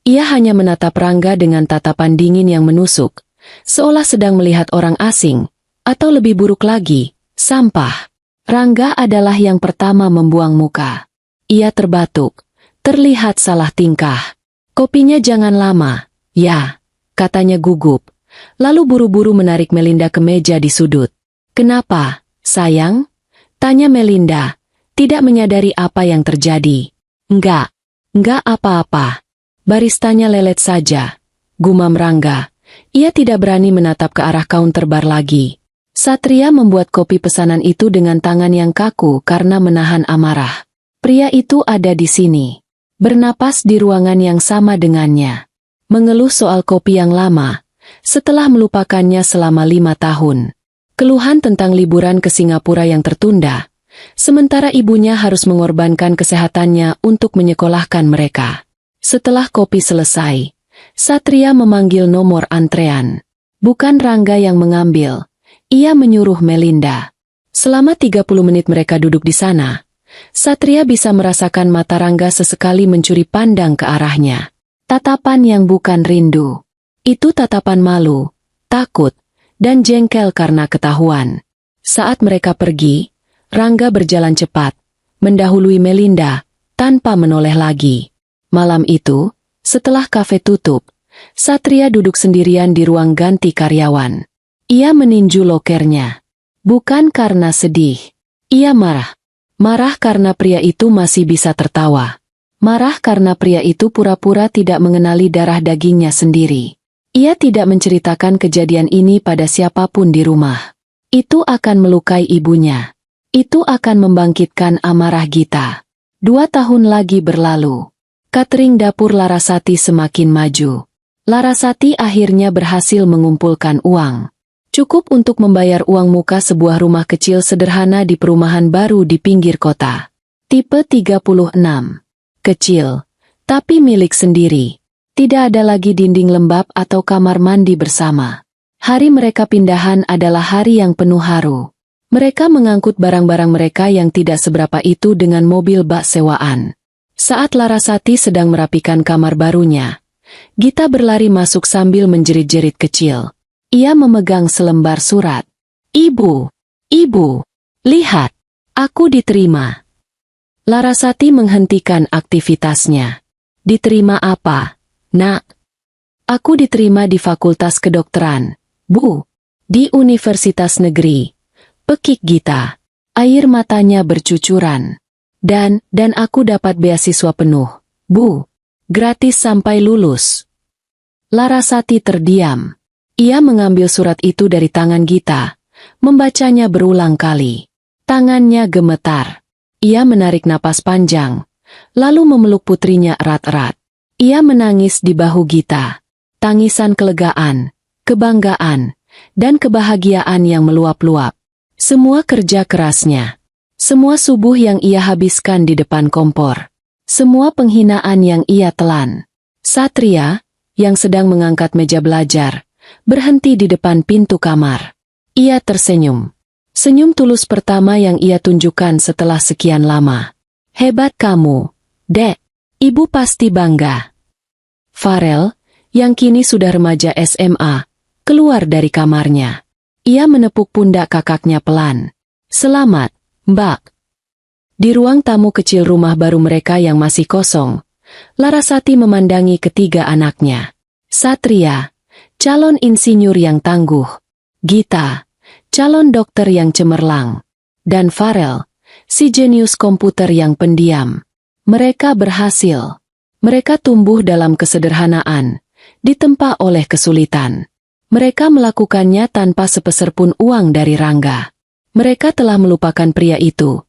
Ia hanya menatap Rangga dengan tatapan dingin yang menusuk, seolah sedang melihat orang asing, atau lebih buruk lagi, sampah. Rangga adalah yang pertama membuang muka. Ia terbatuk, terlihat salah tingkah. "Kopinya jangan lama, ya," katanya gugup, lalu buru-buru menarik Melinda ke meja di sudut. "Kenapa, sayang?" tanya Melinda, tidak menyadari apa yang terjadi. Enggak apa-apa. Baristanya lelet saja," gumam Rangga. Ia tidak berani menatap ke arah kaunter bar lagi. Satria membuat kopi pesanan itu dengan tangan yang kaku karena menahan amarah. Pria itu ada di sini. Bernapas di ruangan yang sama dengannya. Mengeluh soal kopi yang lama, setelah melupakannya selama 5 tahun. Keluhan tentang liburan ke Singapura yang tertunda, sementara ibunya harus mengorbankan kesehatannya untuk menyekolahkan mereka. Setelah kopi selesai, Satria memanggil nomor antrean. Bukan Rangga yang mengambil. Ia menyuruh Melinda. Selama 30 menit mereka duduk di sana. Satria bisa merasakan mata Rangga sesekali mencuri pandang ke arahnya. Tatapan yang bukan rindu. Itu tatapan malu, takut, dan jengkel karena ketahuan. Saat mereka pergi, Rangga berjalan cepat, mendahului Melinda, tanpa menoleh lagi. Malam itu, setelah kafe tutup, Satria duduk sendirian di ruang ganti karyawan. Ia meninju lokernya. Bukan karena sedih. Ia marah. Marah karena pria itu masih bisa tertawa. Marah karena pria itu pura-pura tidak mengenali darah dagingnya sendiri. Ia tidak menceritakan kejadian ini pada siapapun di rumah. Itu akan melukai ibunya. Itu akan membangkitkan amarah Gita. 2 tahun lagi berlalu. Catering dapur Larasati semakin maju. Larasati akhirnya berhasil mengumpulkan uang. Cukup untuk membayar uang muka sebuah rumah kecil sederhana di perumahan baru di pinggir kota. Tipe 36. Kecil, tapi milik sendiri. Tidak ada lagi dinding lembab atau kamar mandi bersama. Hari mereka pindahan adalah hari yang penuh haru. Mereka mengangkut barang-barang mereka yang tidak seberapa itu dengan mobil bak sewaan. Saat Larasati sedang merapikan kamar barunya, Gita berlari masuk sambil menjerit-jerit kecil. Ia memegang selembar surat. Ibu, lihat, aku diterima." Larasati menghentikan aktivitasnya. "Diterima apa, Nak?" "Aku diterima di Fakultas Kedokteran, Bu." "Di Universitas Negeri," pekik Gita. Air matanya bercucuran. Dan aku dapat beasiswa penuh, Bu. Gratis sampai lulus." Larasati terdiam. Ia mengambil surat itu dari tangan Gita, membacanya berulang kali. Tangannya gemetar. Ia menarik napas panjang, lalu memeluk putrinya erat-erat. Ia menangis di bahu Gita. Tangisan kelegaan, kebanggaan, dan kebahagiaan yang meluap-luap. Semua kerja kerasnya. Semua subuh yang ia habiskan di depan kompor. Semua penghinaan yang ia telan. Satria, yang sedang mengangkat meja belajar, berhenti di depan pintu kamar. Ia tersenyum. Senyum tulus pertama yang ia tunjukkan setelah sekian lama. "Hebat kamu, Dek. Ibu pasti bangga." Farel, yang kini sudah remaja SMA, keluar dari kamarnya. Ia menepuk pundak kakaknya pelan. "Selamat, Mbak." Di ruang tamu kecil rumah baru mereka yang masih kosong, Larasati memandangi ketiga anaknya. Satria, calon insinyur yang tangguh. Gita, calon dokter yang cemerlang. Dan Farel, si jenius komputer yang pendiam. Mereka berhasil. Mereka tumbuh dalam kesederhanaan, ditempa oleh kesulitan. Mereka melakukannya tanpa sepeser pun uang dari Rangga. Mereka telah melupakan pria itu,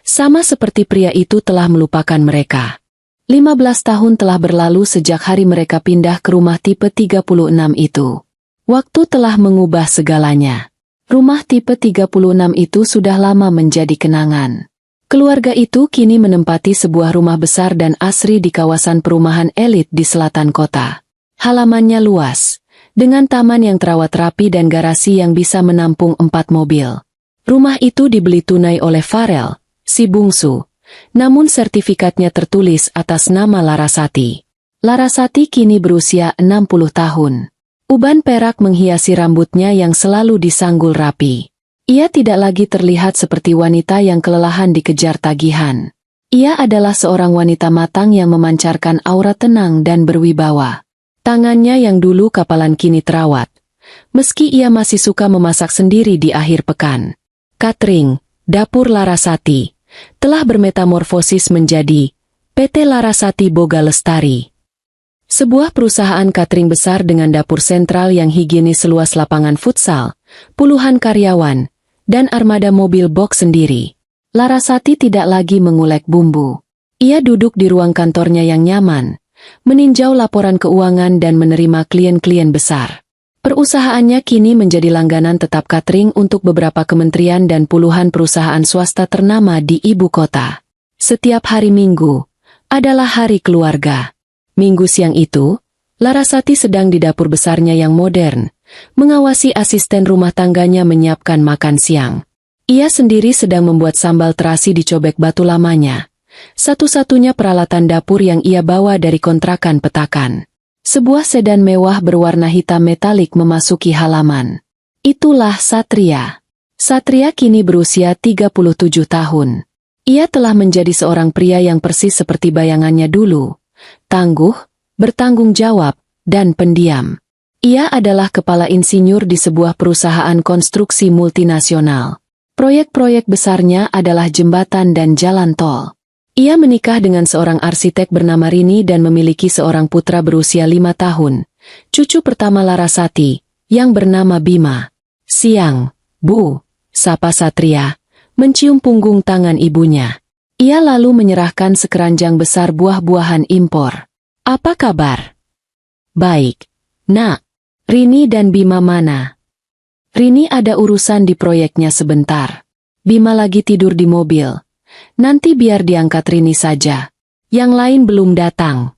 sama seperti pria itu telah melupakan mereka. 15 tahun telah berlalu sejak hari mereka pindah ke rumah tipe 36 itu. Waktu telah mengubah segalanya. Rumah tipe 36 itu sudah lama menjadi kenangan. Keluarga itu kini menempati sebuah rumah besar dan asri di kawasan perumahan elit di selatan kota. Halamannya luas, dengan taman yang terawat rapi dan garasi yang bisa menampung 4 mobil. Rumah itu dibeli tunai oleh Farel, si bungsu, namun sertifikatnya tertulis atas nama Larasati. Larasati kini berusia 60 tahun. Uban perak menghiasi rambutnya yang selalu disanggul rapi. Ia tidak lagi terlihat seperti wanita yang kelelahan dikejar tagihan. Ia adalah seorang wanita matang yang memancarkan aura tenang dan berwibawa. Tangannya yang dulu kapalan kini terawat. Meski ia masih suka memasak sendiri di akhir pekan. Catering, dapur Larasati, telah bermetamorfosis menjadi PT Larasati Boga Lestari. Sebuah perusahaan catering besar dengan dapur sentral yang higienis seluas lapangan futsal, puluhan karyawan, dan armada mobil box sendiri. Larasati tidak lagi mengulek bumbu. Ia duduk di ruang kantornya yang nyaman, meninjau laporan keuangan dan menerima klien-klien besar. Perusahaannya kini menjadi langganan tetap catering untuk beberapa kementerian dan puluhan perusahaan swasta ternama di ibu kota. Setiap hari Minggu adalah hari keluarga. Minggu siang itu, Larasati sedang di dapur besarnya yang modern, mengawasi asisten rumah tangganya menyiapkan makan siang. Ia sendiri sedang membuat sambal terasi di cobek batu lamanya. Satu-satunya peralatan dapur yang ia bawa dari kontrakan petakan. Sebuah sedan mewah berwarna hitam metalik memasuki halaman. Itulah Satria. Satria kini berusia 37 tahun. Ia telah menjadi seorang pria yang persis seperti bayangannya dulu. Tangguh, bertanggung jawab, dan pendiam. Ia adalah kepala insinyur di sebuah perusahaan konstruksi multinasional. Proyek-proyek besarnya adalah jembatan dan jalan tol. Ia menikah dengan seorang arsitek bernama Rini dan memiliki seorang putra berusia 5 tahun, cucu pertama Larasati, yang bernama Bima. Siang, Bu, sapa Satria, mencium punggung tangan ibunya. Ia lalu menyerahkan sekeranjang besar buah-buahan impor. Apa kabar? Baik, Nak. Rini dan Bima mana? Rini ada urusan di proyeknya sebentar. Bima lagi tidur di mobil. Nanti biar diangkat Rini saja. Yang lain belum datang.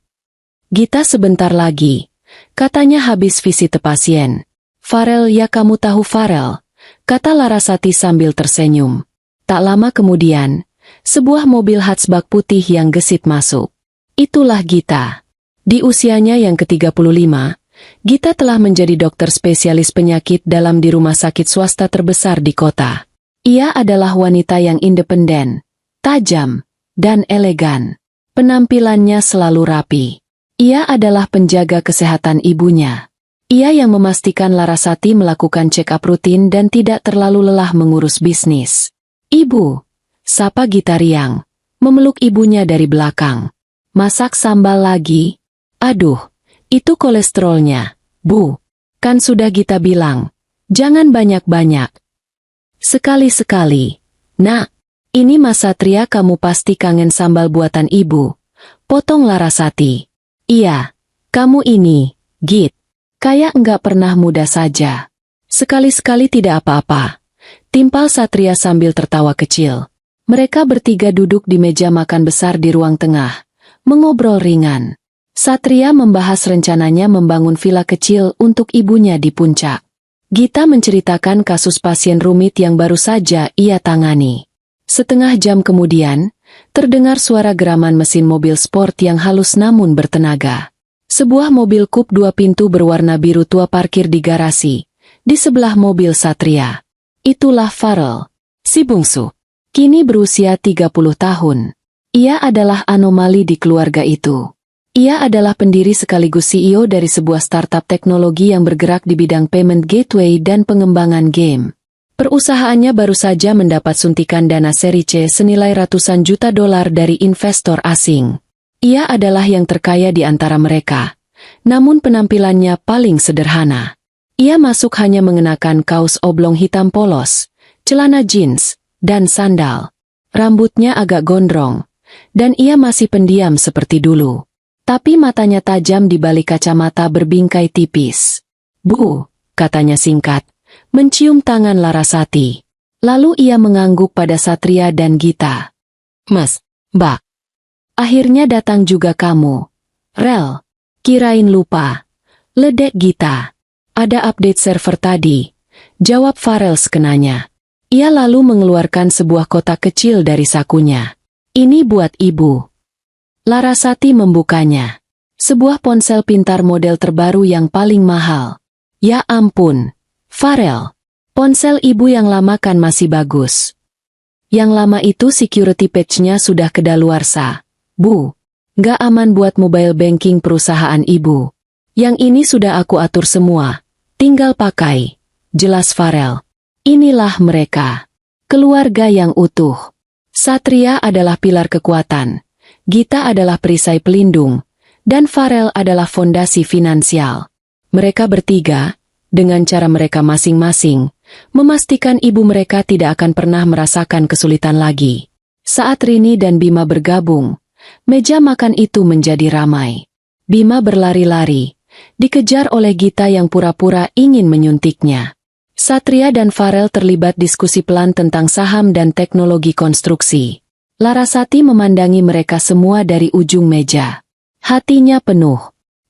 Gita sebentar lagi. Katanya habis visit pasien. Farel, ya kamu tahu Farel, kata Larasati sambil tersenyum. Tak lama kemudian, sebuah mobil hatchback putih yang gesit masuk. Itulah Gita. Di usianya yang ke-35, Gita telah menjadi dokter spesialis penyakit dalam di rumah sakit swasta terbesar di kota. Ia adalah wanita yang independen, tajam, dan elegan. Penampilannya selalu rapi. Ia adalah penjaga kesehatan ibunya. Ia yang memastikan Larasati melakukan check-up rutin dan tidak terlalu lelah mengurus bisnis. Ibu, sapa Gita riang, memeluk ibunya dari belakang. Masak sambal lagi? Aduh, itu kolesterolnya, Bu. Kan sudah Gita bilang, jangan banyak-banyak. Sekali-sekali. Nak, ini Mas Satria, kamu pasti kangen sambal buatan ibu. Potong Larasati. Iya, kamu ini, Git. Kayak enggak pernah muda saja. Sekali-sekali tidak apa-apa. Timpal Satria sambil tertawa kecil. Mereka bertiga duduk di meja makan besar di ruang tengah, mengobrol ringan. Satria membahas rencananya membangun villa kecil untuk ibunya di puncak. Gita menceritakan kasus pasien rumit yang baru saja ia tangani. Setengah jam kemudian, terdengar suara geraman mesin mobil sport yang halus namun bertenaga. Sebuah mobil coupe 2 pintu berwarna biru tua parkir di garasi, di sebelah mobil Satria. Itulah Farel, si bungsu. Kini berusia 30 tahun. Ia adalah anomali di keluarga itu. Ia adalah pendiri sekaligus CEO dari sebuah startup teknologi yang bergerak di bidang payment gateway dan pengembangan game. Perusahaannya baru saja mendapat suntikan dana seri C senilai ratusan juta dolar dari investor asing. Ia adalah yang terkaya di antara mereka, namun penampilannya paling sederhana. Ia masuk hanya mengenakan kaos oblong hitam polos, celana jeans, dan sandal. Rambutnya agak gondrong, dan ia masih pendiam seperti dulu. Tapi matanya tajam di balik kacamata berbingkai tipis. Bu, katanya singkat, mencium tangan Larasati. Lalu ia mengangguk pada Satria dan Gita. Mas, Mbak. Akhirnya datang juga kamu. Rel, kirain lupa. Ledek Gita. Ada update server tadi. Jawab Farel sekenanya. Ia lalu mengeluarkan sebuah kotak kecil dari sakunya. Ini buat ibu. Larasati membukanya. Sebuah ponsel pintar model terbaru yang paling mahal. Ya ampun. Farel. Ponsel ibu yang lama kan masih bagus. Yang lama itu security patch-nya sudah kedaluarsa. Bu, nggak aman buat mobile banking perusahaan ibu. Yang ini sudah aku atur semua. Tinggal pakai. Jelas Farel. Inilah mereka. Keluarga yang utuh. Satria adalah pilar kekuatan. Gita adalah perisai pelindung. Dan Farel adalah fondasi finansial. Mereka bertiga, dengan cara mereka masing-masing, memastikan ibu mereka tidak akan pernah merasakan kesulitan lagi. Saat Rini dan Bima bergabung, meja makan itu menjadi ramai. Bima berlari-lari, dikejar oleh Gita yang pura-pura ingin menyuntiknya. Satria dan Farel terlibat diskusi pelan tentang saham dan teknologi konstruksi. Larasati memandangi mereka semua dari ujung meja. Hatinya penuh.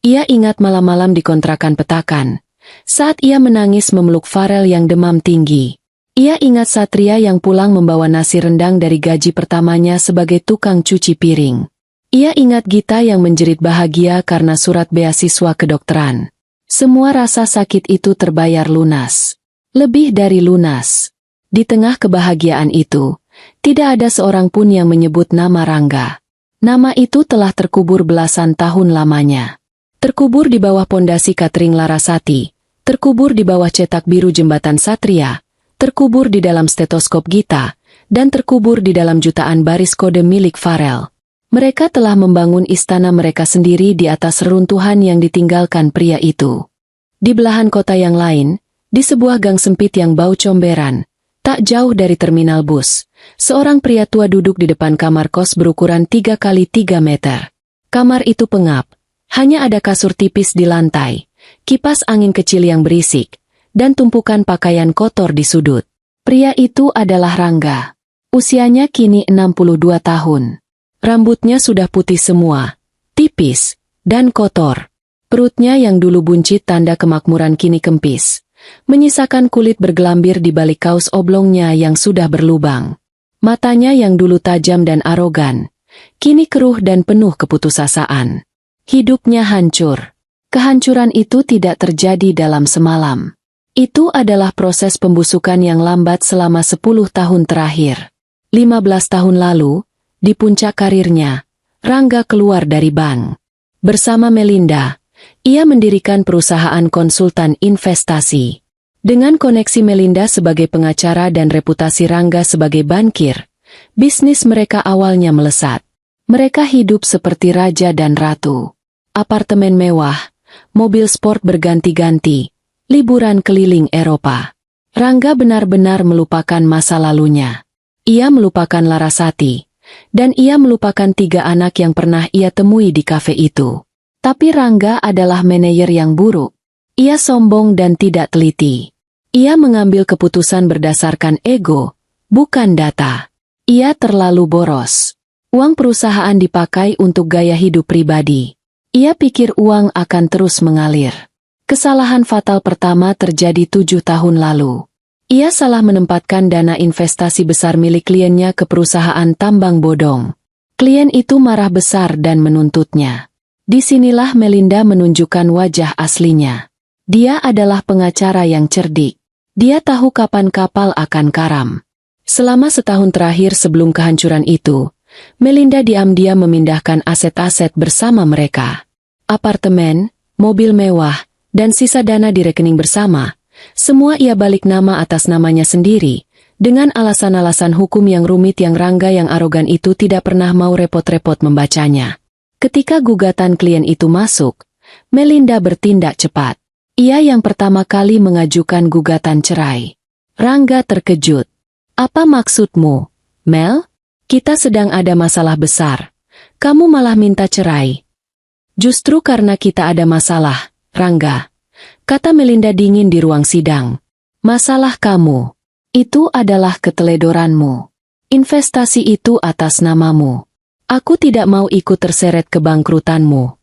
Ia ingat malam-malam di kontrakan petakan. Saat ia menangis memeluk Farel yang demam tinggi. Ia ingat Satria yang pulang membawa nasi rendang dari gaji pertamanya sebagai tukang cuci piring. Ia ingat Gita yang menjerit bahagia karena surat beasiswa kedokteran. Semua rasa sakit itu terbayar lunas. Lebih dari lunas. Di tengah kebahagiaan itu, tidak ada seorang pun yang menyebut nama Rangga. Nama itu telah terkubur belasan tahun lamanya. Terkubur di bawah pondasi catering Larasati. Terkubur di bawah cetak biru jembatan Satria, terkubur di dalam stetoskop Gita, dan terkubur di dalam jutaan baris kode milik Farel. Mereka telah membangun istana mereka sendiri di atas reruntuhan yang ditinggalkan pria itu. Di belahan kota yang lain, di sebuah gang sempit yang bau comberan, tak jauh dari terminal bus, seorang pria tua duduk di depan kamar kos berukuran 3 kali 3 meter. Kamar itu pengap, hanya ada kasur tipis di lantai. Kipas angin kecil yang berisik, dan tumpukan pakaian kotor di sudut. Pria itu adalah Rangga. Usianya kini 62 tahun. Rambutnya sudah putih semua, tipis, dan kotor. Perutnya yang dulu buncit tanda kemakmuran kini kempis, menyisakan kulit bergelambir di balik kaos oblongnya yang sudah berlubang. Matanya yang dulu tajam dan arogan, kini keruh dan penuh keputusasaan. Hidupnya hancur. Kehancuran itu tidak terjadi dalam semalam. Itu adalah proses pembusukan yang lambat selama 10 tahun terakhir. 15 tahun lalu, di puncak karirnya, Rangga keluar dari bank. Bersama Melinda, ia mendirikan perusahaan konsultan investasi. Dengan koneksi Melinda sebagai pengacara dan reputasi Rangga sebagai bankir, bisnis mereka awalnya melesat. Mereka hidup seperti raja dan ratu. Apartemen mewah, mobil sport berganti-ganti, liburan keliling Eropa. Rangga benar-benar melupakan masa lalunya. Ia melupakan Larasati, dan ia melupakan 3 anak yang pernah ia temui di kafe itu. Tapi Rangga adalah manajer yang buruk. Ia sombong dan tidak teliti. Ia mengambil keputusan berdasarkan ego, bukan data. Ia terlalu boros. Uang perusahaan dipakai untuk gaya hidup pribadi. Ia pikir uang akan terus mengalir. Kesalahan fatal pertama terjadi 7 tahun lalu. Ia salah menempatkan dana investasi besar milik kliennya ke perusahaan tambang bodong. Klien itu marah besar dan menuntutnya. Disinilah Melinda menunjukkan wajah aslinya. Dia adalah pengacara yang cerdik. Dia tahu kapan kapal akan karam. Selama setahun terakhir sebelum kehancuran itu, Melinda diam-diam memindahkan aset-aset bersama mereka. Apartemen, mobil mewah, dan sisa dana di rekening bersama, semua ia balik nama atas namanya sendiri, dengan alasan-alasan hukum yang rumit yang Rangga yang arogan itu tidak pernah mau repot-repot membacanya. Ketika gugatan klien itu masuk, Melinda bertindak cepat. Ia yang pertama kali mengajukan gugatan cerai. Rangga terkejut. Apa maksudmu, Mel? Kita sedang ada masalah besar. Kamu malah minta cerai. Justru karena kita ada masalah, Rangga. kata Melinda dingin di ruang sidang. Masalah kamu. Itu adalah keteledoranmu. Investasi itu atas namamu. Aku tidak mau ikut terseret kebangkrutanmu.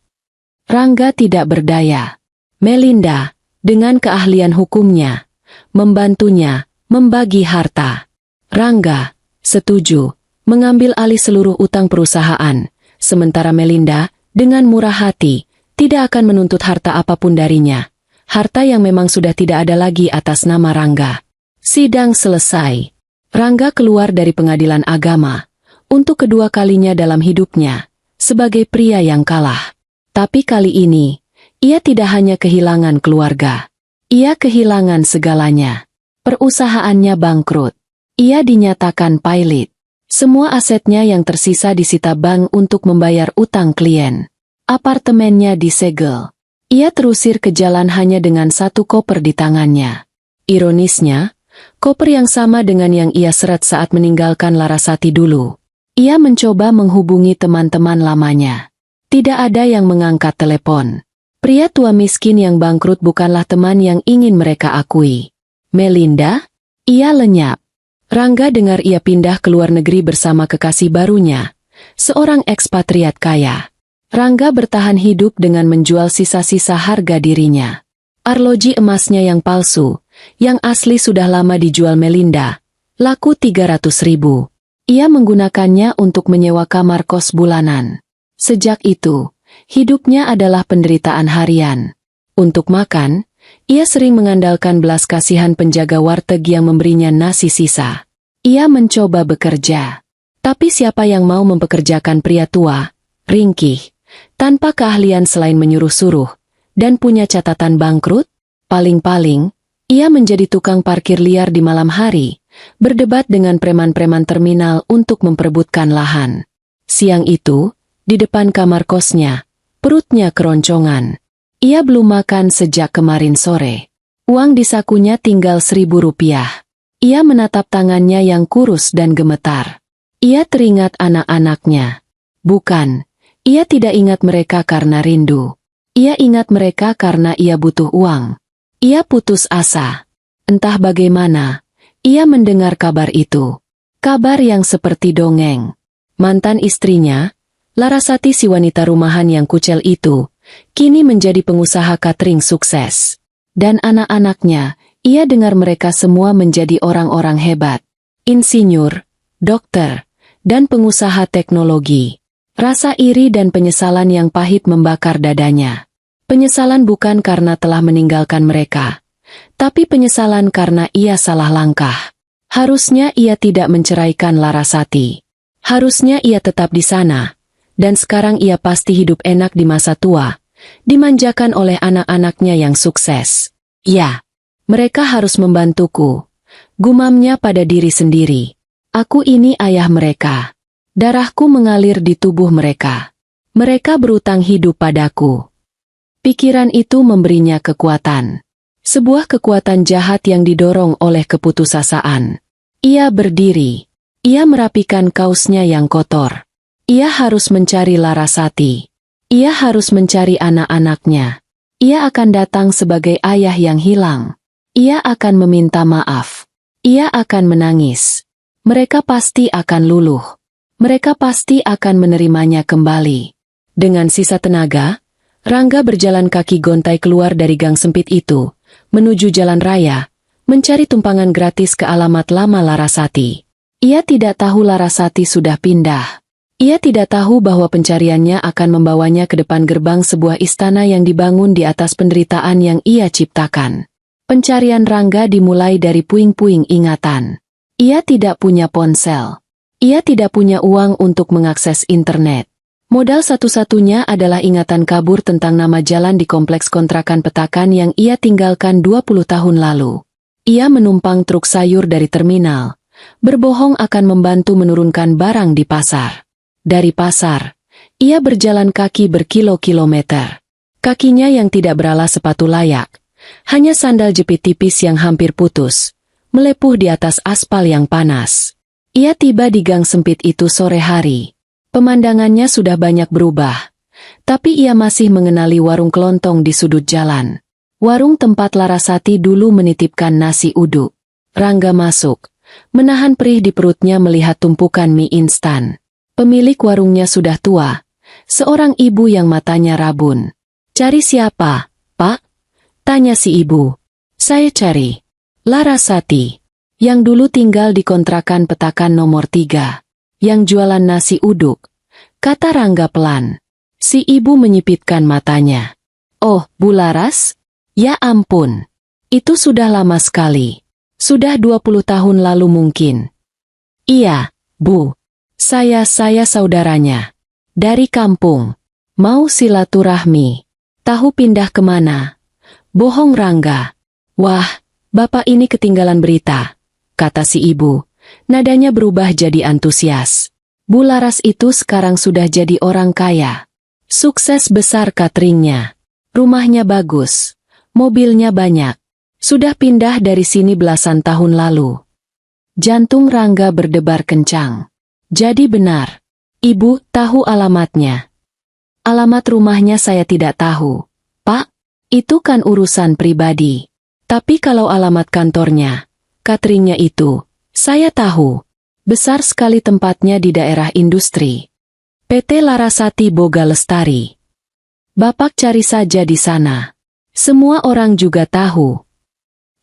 Rangga tidak berdaya. Melinda, dengan keahlian hukumnya, membantunya, membagi harta. Rangga, setuju, mengambil alih seluruh utang perusahaan, sementara Melinda, dengan murah hati, tidak akan menuntut harta apapun darinya. Harta yang memang sudah tidak ada lagi atas nama Rangga. Sidang selesai. Rangga keluar dari pengadilan agama, untuk kedua kalinya dalam hidupnya, sebagai pria yang kalah. Tapi kali ini, ia tidak hanya kehilangan keluarga. Ia kehilangan segalanya. Perusahaannya bangkrut. Ia dinyatakan pailit. Semua asetnya yang tersisa disita bank untuk membayar utang klien. Apartemennya disegel. Ia terusir ke jalan hanya dengan satu koper di tangannya. Ironisnya, koper yang sama dengan yang ia seret saat meninggalkan Larasati dulu. Ia mencoba menghubungi teman-teman lamanya. Tidak ada yang mengangkat telepon. Pria tua miskin yang bangkrut bukanlah teman yang ingin mereka akui. Melinda? Ia lenyap. Rangga dengar ia pindah ke luar negeri bersama kekasih barunya, seorang ekspatriat kaya. Rangga bertahan hidup dengan menjual sisa-sisa harga dirinya. Arloji emasnya yang palsu, yang asli sudah lama dijual Melinda, laku 300.000. Ia menggunakannya untuk menyewa kamar kos bulanan. Sejak itu, hidupnya adalah penderitaan harian. Untuk makan, ia sering mengandalkan belas kasihan penjaga warteg yang memberinya nasi sisa. Ia mencoba bekerja. Tapi siapa yang mau mempekerjakan pria tua, ringkih, tanpa keahlian selain menyuruh-suruh, dan punya catatan bangkrut? Paling-paling, ia menjadi tukang parkir liar di malam hari, berdebat dengan preman-preman terminal untuk memperebutkan lahan. Siang itu, di depan kamar kosnya, perutnya keroncongan. Ia belum makan sejak kemarin sore. Uang di sakunya tinggal 1.000 rupiah. Ia menatap tangannya yang kurus dan gemetar. Ia teringat anak-anaknya. Bukan. Ia tidak ingat mereka karena rindu. Ia ingat mereka karena ia butuh uang. Ia putus asa. Entah bagaimana, ia mendengar kabar itu. Kabar yang seperti dongeng. Mantan istrinya, Larasati si wanita rumahan yang kucel itu, kini menjadi pengusaha catering sukses. Dan anak-anaknya, ia dengar mereka semua menjadi orang-orang hebat. Insinyur, dokter, dan pengusaha teknologi. Rasa iri dan penyesalan yang pahit membakar dadanya. Penyesalan bukan karena telah meninggalkan mereka, tapi penyesalan karena ia salah langkah. Harusnya ia tidak menceraikan Larasati. Harusnya ia tetap di sana, dan sekarang ia pasti hidup enak di masa tua, dimanjakan oleh anak-anaknya yang sukses. Ya, mereka harus membantuku. Gumamnya pada diri sendiri. Aku ini ayah mereka. Darahku mengalir di tubuh mereka. Mereka berutang hidup padaku. Pikiran itu memberinya kekuatan. Sebuah kekuatan jahat yang didorong oleh keputusasaan. Ia berdiri. Ia merapikan kausnya yang kotor. Ia harus mencari Larasati. Ia harus mencari anak-anaknya. Ia akan datang sebagai ayah yang hilang. Ia akan meminta maaf. Ia akan menangis. Mereka pasti akan luluh. Mereka pasti akan menerimanya kembali. Dengan sisa tenaga, Rangga berjalan kaki gontai keluar dari gang sempit itu, menuju jalan raya, mencari tumpangan gratis ke alamat lama Larasati. Ia tidak tahu Larasati sudah pindah. Ia tidak tahu bahwa pencariannya akan membawanya ke depan gerbang sebuah istana yang dibangun di atas penderitaan yang ia ciptakan. Pencarian Rangga dimulai dari puing-puing ingatan. Ia tidak punya ponsel. Ia tidak punya uang untuk mengakses internet. Modal satu-satunya adalah ingatan kabur tentang nama jalan di kompleks kontrakan petakan yang ia tinggalkan 20 tahun lalu. Ia menumpang truk sayur dari terminal, berbohong akan membantu menurunkan barang di pasar. Dari pasar, ia berjalan kaki berkilo-kilometer. Kakinya yang tidak beralas sepatu layak, hanya sandal jepit tipis yang hampir putus, melepuh di atas aspal yang panas. Ia tiba di gang sempit itu sore hari. Pemandangannya sudah banyak berubah, tapi ia masih mengenali warung kelontong di sudut jalan. Warung tempat Larasati dulu menitipkan nasi uduk. Rangga masuk, menahan perih di perutnya melihat tumpukan mie instan. Pemilik warungnya sudah tua, seorang ibu yang matanya rabun. "Cari siapa, Pak?" tanya si ibu. "Saya cari Larasati, yang dulu tinggal di kontrakan petakan nomor 3, yang jualan nasi uduk," kata Rangga pelan. Si ibu menyipitkan matanya. "Oh, Bu Laras? Ya ampun, itu sudah lama sekali. Sudah 20 tahun lalu mungkin." "Iya, Bu. Saya saudaranya. Dari kampung. Mau silaturahmi. Tahu pindah kemana?" "Bohong Rangga." "Wah, Bapak ini ketinggalan berita," kata si ibu. Nadanya berubah jadi antusias. Bu Laras itu sekarang sudah jadi orang kaya. Sukses besar cateringnya. Rumahnya bagus. Mobilnya banyak. Sudah pindah dari sini belasan tahun lalu. Jantung Rangga berdebar kencang. "Jadi benar. Ibu tahu alamatnya?" "Alamat rumahnya saya tidak tahu, Pak. Itu kan urusan pribadi. Tapi kalau alamat kantornya, cateringnya itu, saya tahu. Besar sekali tempatnya di daerah industri. PT Larasati Boga Lestari. Bapak cari saja di sana. Semua orang juga tahu."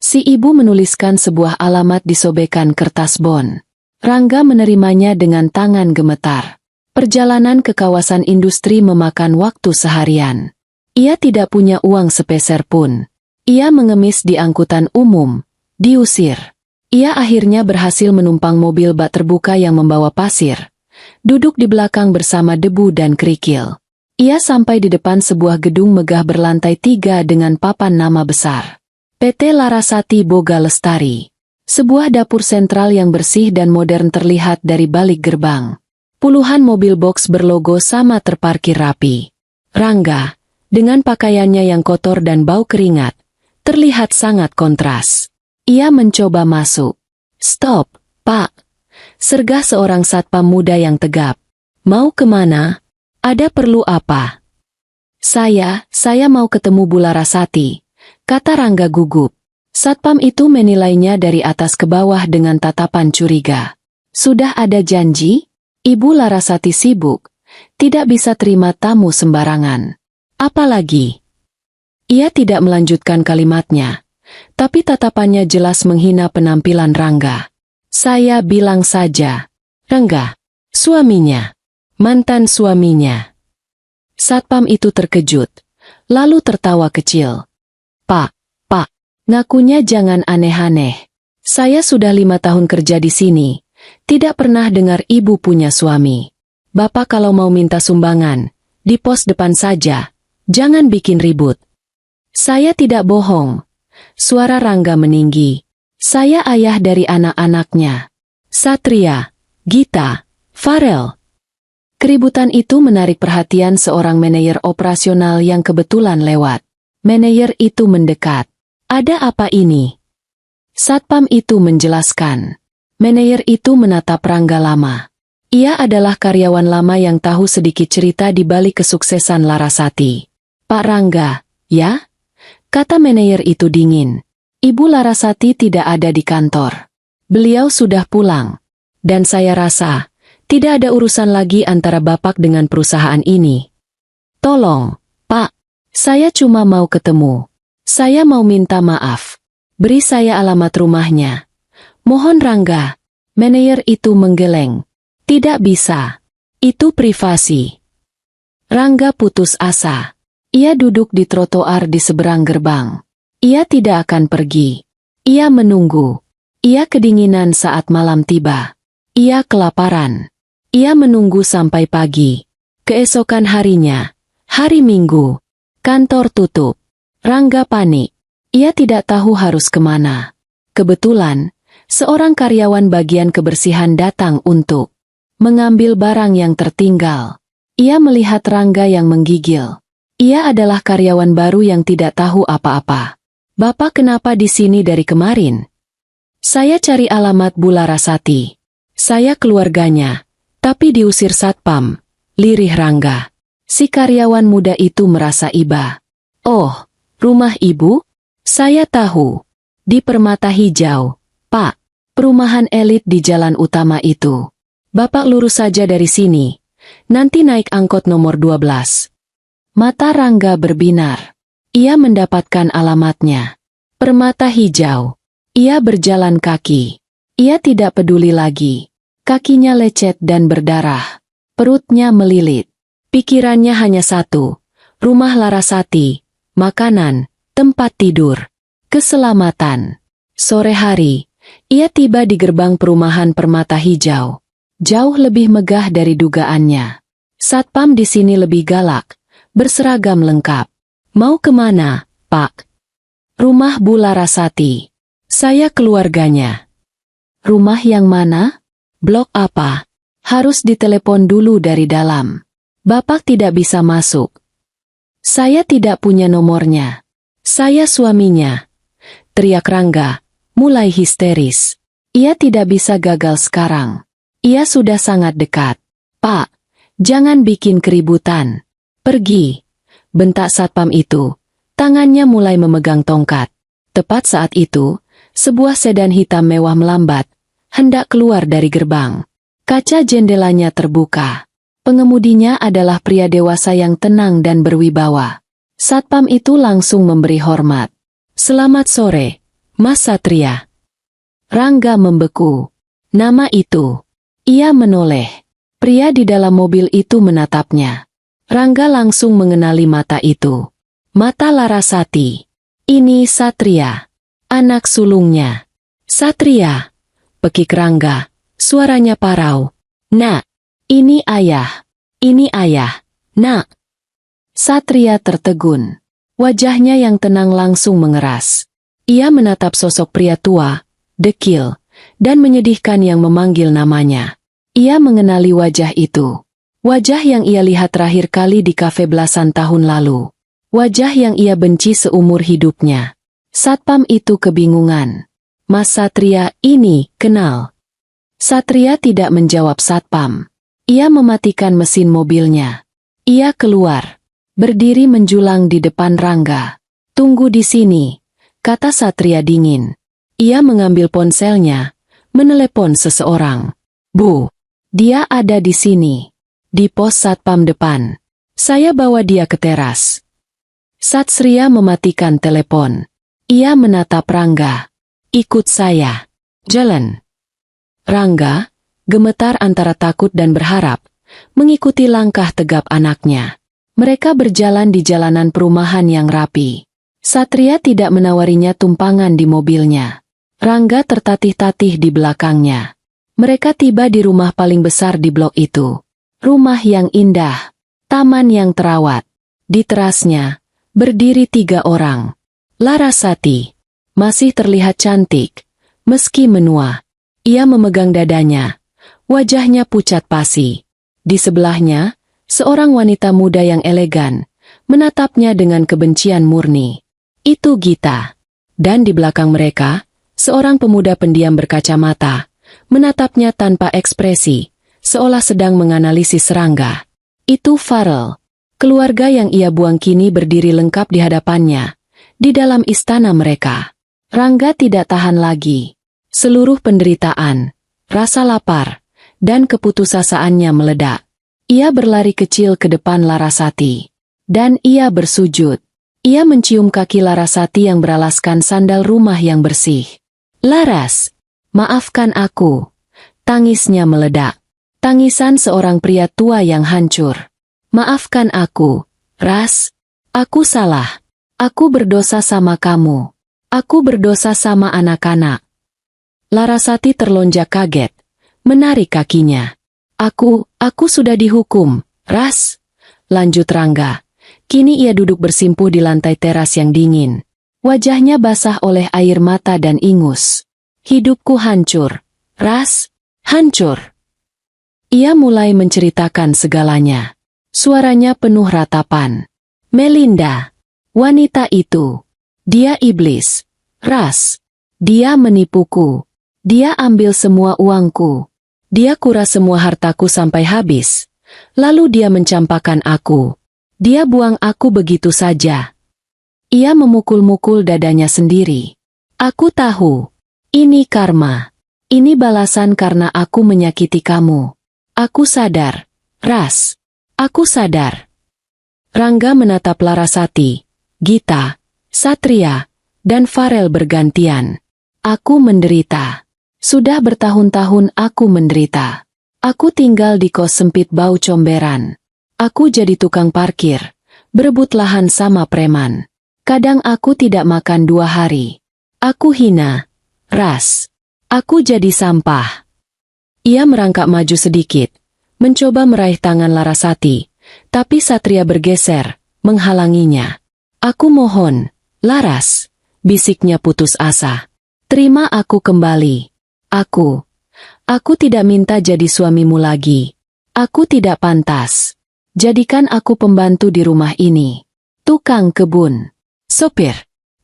Si ibu menuliskan sebuah alamat di sobekan kertas bon. Rangga menerimanya dengan tangan gemetar. Perjalanan ke kawasan industri memakan waktu seharian. Ia tidak punya uang sepeser pun. Ia mengemis di angkutan umum. Diusir. Ia akhirnya berhasil menumpang mobil bak terbuka yang membawa pasir. Duduk di belakang bersama debu dan kerikil. Ia sampai di depan sebuah gedung megah berlantai 3 dengan papan nama besar. PT Larasati Boga Lestari. Sebuah dapur sentral yang bersih dan modern terlihat dari balik gerbang. Puluhan mobil box berlogo sama terparkir rapi. Rangga, dengan pakaiannya yang kotor dan bau keringat, terlihat sangat kontras. Ia mencoba masuk. "Stop, Pak," sergah seorang satpam muda yang tegap. "Mau kemana? Ada perlu apa?" Saya mau ketemu Bu Larasati," kata Rangga gugup. Satpam itu menilainya dari atas ke bawah dengan tatapan curiga. "Sudah ada janji? Ibu Larasati sibuk. Tidak bisa terima tamu sembarangan. Apalagi?" Ia tidak melanjutkan kalimatnya, tapi tatapannya jelas menghina penampilan Rangga. "Saya bilang saja." "Rangga, suaminya. Mantan suaminya." Satpam itu terkejut, lalu tertawa kecil. Pak, ngakunya jangan aneh-aneh. Saya sudah 5 tahun kerja di sini, tidak pernah dengar ibu punya suami. Bapak kalau mau minta sumbangan, di pos depan saja, jangan bikin ribut." "Saya tidak bohong." Suara Rangga meninggi. "Saya ayah dari anak-anaknya. Satria, Gita, Farel." Keributan itu menarik perhatian seorang manajer operasional yang kebetulan lewat. Manajer itu mendekat. "Ada apa ini?" Satpam itu menjelaskan. Manajer itu menatap Rangga lama. Ia adalah karyawan lama yang tahu sedikit cerita di balik kesuksesan Larasati. "Pak Rangga, ya?" kata manajer itu dingin. "Ibu Larasati tidak ada di kantor. Beliau sudah pulang. Dan saya rasa tidak ada urusan lagi antara Bapak dengan perusahaan ini. Tolong, Pak, saya cuma mau ketemu. Saya mau minta maaf. Beri saya alamat rumahnya." "Mohon Rangga." Manajer itu menggeleng. "Tidak bisa. Itu privasi." Rangga putus asa. Ia duduk di trotoar di seberang gerbang. Ia tidak akan pergi. Ia menunggu. Ia kedinginan saat malam tiba. Ia kelaparan. Ia menunggu sampai pagi. Keesokan harinya, hari Minggu, kantor tutup. Rangga panik. Ia tidak tahu harus kemana. Kebetulan, seorang karyawan bagian kebersihan datang untuk mengambil barang yang tertinggal. Ia melihat Rangga yang menggigil. Ia adalah karyawan baru yang tidak tahu apa-apa. "Bapak kenapa di sini dari kemarin?" "Saya cari alamat Bu Larasati. Saya keluarganya, tapi diusir satpam," lirih Rangga. Si karyawan muda itu merasa iba. "Oh, rumah ibu? Saya tahu. Di Permata Hijau, Pak. Perumahan elit di jalan utama itu. Bapak lurus saja dari sini. Nanti naik angkot nomor 12. Mata Rangga berbinar. Ia mendapatkan alamatnya. Permata Hijau. Ia berjalan kaki. Ia tidak peduli lagi. Kakinya lecet dan berdarah. Perutnya melilit. Pikirannya hanya satu. Rumah Larasati. Makanan. Tempat tidur. Keselamatan. Sore hari, ia tiba di gerbang perumahan Permata Hijau. Jauh lebih megah dari dugaannya. Satpam di sini lebih galak. Berseragam lengkap. Mau kemana, Pak? Rumah Bu Larasati. Saya keluarganya. Rumah yang mana? Blok apa? Harus ditelepon dulu dari dalam. Bapak tidak bisa masuk. Saya tidak punya nomornya. Saya suaminya. Teriak Rangga, mulai histeris. Ia tidak bisa gagal sekarang. Ia sudah sangat dekat. Pak, jangan bikin keributan. Pergi. Bentak satpam itu. Tangannya mulai memegang tongkat. Tepat saat itu, sebuah sedan hitam mewah melambat, hendak keluar dari gerbang. Kaca jendelanya terbuka. Pengemudinya adalah pria dewasa yang tenang dan berwibawa. Satpam itu langsung memberi hormat. Selamat sore, Mas Satria. Rangga membeku. Nama itu. Ia menoleh. Pria di dalam mobil itu menatapnya. Rangga langsung mengenali mata itu. Mata Larasati. Ini Satria. Anak sulungnya. Satria. Pekik Rangga. Suaranya parau. Nak. Ini ayah. Ini ayah. Nak. Satria tertegun. Wajahnya yang tenang langsung mengeras. Ia menatap sosok pria tua, dekil, dan menyedihkan yang memanggil namanya. Ia mengenali wajah itu. Wajah yang ia lihat terakhir kali di kafe belasan tahun lalu. Wajah yang ia benci seumur hidupnya. Satpam itu kebingungan. Mas Satria ini kenal. Satria tidak menjawab satpam. Ia mematikan mesin mobilnya. Ia keluar. Berdiri menjulang di depan Rangga. Tunggu di sini, kata Satria dingin. Ia mengambil ponselnya, menelepon seseorang. Bu, dia ada di sini. Di pos satpam depan. Saya bawa dia ke teras. Satria mematikan telepon. Ia menatap Rangga. Ikut saya. Jalan. Rangga, gemetar antara takut dan berharap, mengikuti langkah tegap anaknya. Mereka berjalan di jalanan perumahan yang rapi. Satria tidak menawarinya tumpangan di mobilnya. Rangga tertatih-tatih di belakangnya. Mereka tiba di rumah paling besar di blok itu. Rumah yang indah. Taman yang terawat. Di terasnya, berdiri 3 orang. Larasati. Masih terlihat cantik. Meski menua. Ia memegang dadanya. Wajahnya pucat pasi. Di sebelahnya, seorang wanita muda yang elegan, menatapnya dengan kebencian murni. Itu Gita. Dan di belakang mereka, seorang pemuda pendiam berkacamata, menatapnya tanpa ekspresi, seolah sedang menganalisis Rangga. Itu Farel. Keluarga yang ia buang kini berdiri lengkap di hadapannya, di dalam istana mereka. Rangga tidak tahan lagi. Seluruh penderitaan, rasa lapar, dan keputusasaannya meledak. Ia berlari kecil ke depan Larasati. Dan ia bersujud. Ia mencium kaki Larasati yang beralaskan sandal rumah yang bersih. Laras, maafkan aku. Tangisnya meledak. Tangisan seorang pria tua yang hancur. Maafkan aku, Ras. Aku salah. Aku berdosa sama kamu. Aku berdosa sama anak-anak. Larasati terlonjak kaget. Menarik kakinya. Aku sudah dihukum, Ras. Lanjut Rangga. Kini ia duduk bersimpuh di lantai teras yang dingin. Wajahnya basah oleh air mata dan ingus. Hidupku hancur, Ras. Hancur. Ia mulai menceritakan segalanya. Suaranya penuh ratapan. Melinda. Wanita itu. Dia iblis. Ras. Dia menipuku. Dia ambil semua uangku. Dia kuras semua hartaku sampai habis. Lalu dia mencampakkan aku. Dia buang aku begitu saja. Ia memukul-mukul dadanya sendiri. Aku tahu. Ini karma. Ini balasan karena aku menyakiti kamu. Aku sadar. Ras. Aku sadar. Rangga menatap Larasati, Gita, Satria, dan Farel bergantian. Aku menderita. Sudah bertahun-tahun aku menderita. Aku tinggal di kos sempit bau comberan. Aku jadi tukang parkir, berebut lahan sama preman. Kadang aku tidak makan 2 hari. Aku hina. Ras. Aku jadi sampah. Ia merangkak maju sedikit, mencoba meraih tangan Larasati, tapi Satria bergeser, menghalanginya. Aku mohon, Laras, bisiknya putus asa. Terima aku kembali. Aku tidak minta jadi suamimu lagi. Aku tidak pantas. Jadikan aku pembantu di rumah ini. Tukang kebun. Sopir.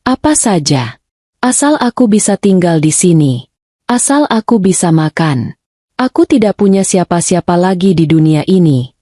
Apa saja. Asal aku bisa tinggal di sini. Asal aku bisa makan. Aku tidak punya siapa-siapa lagi di dunia ini.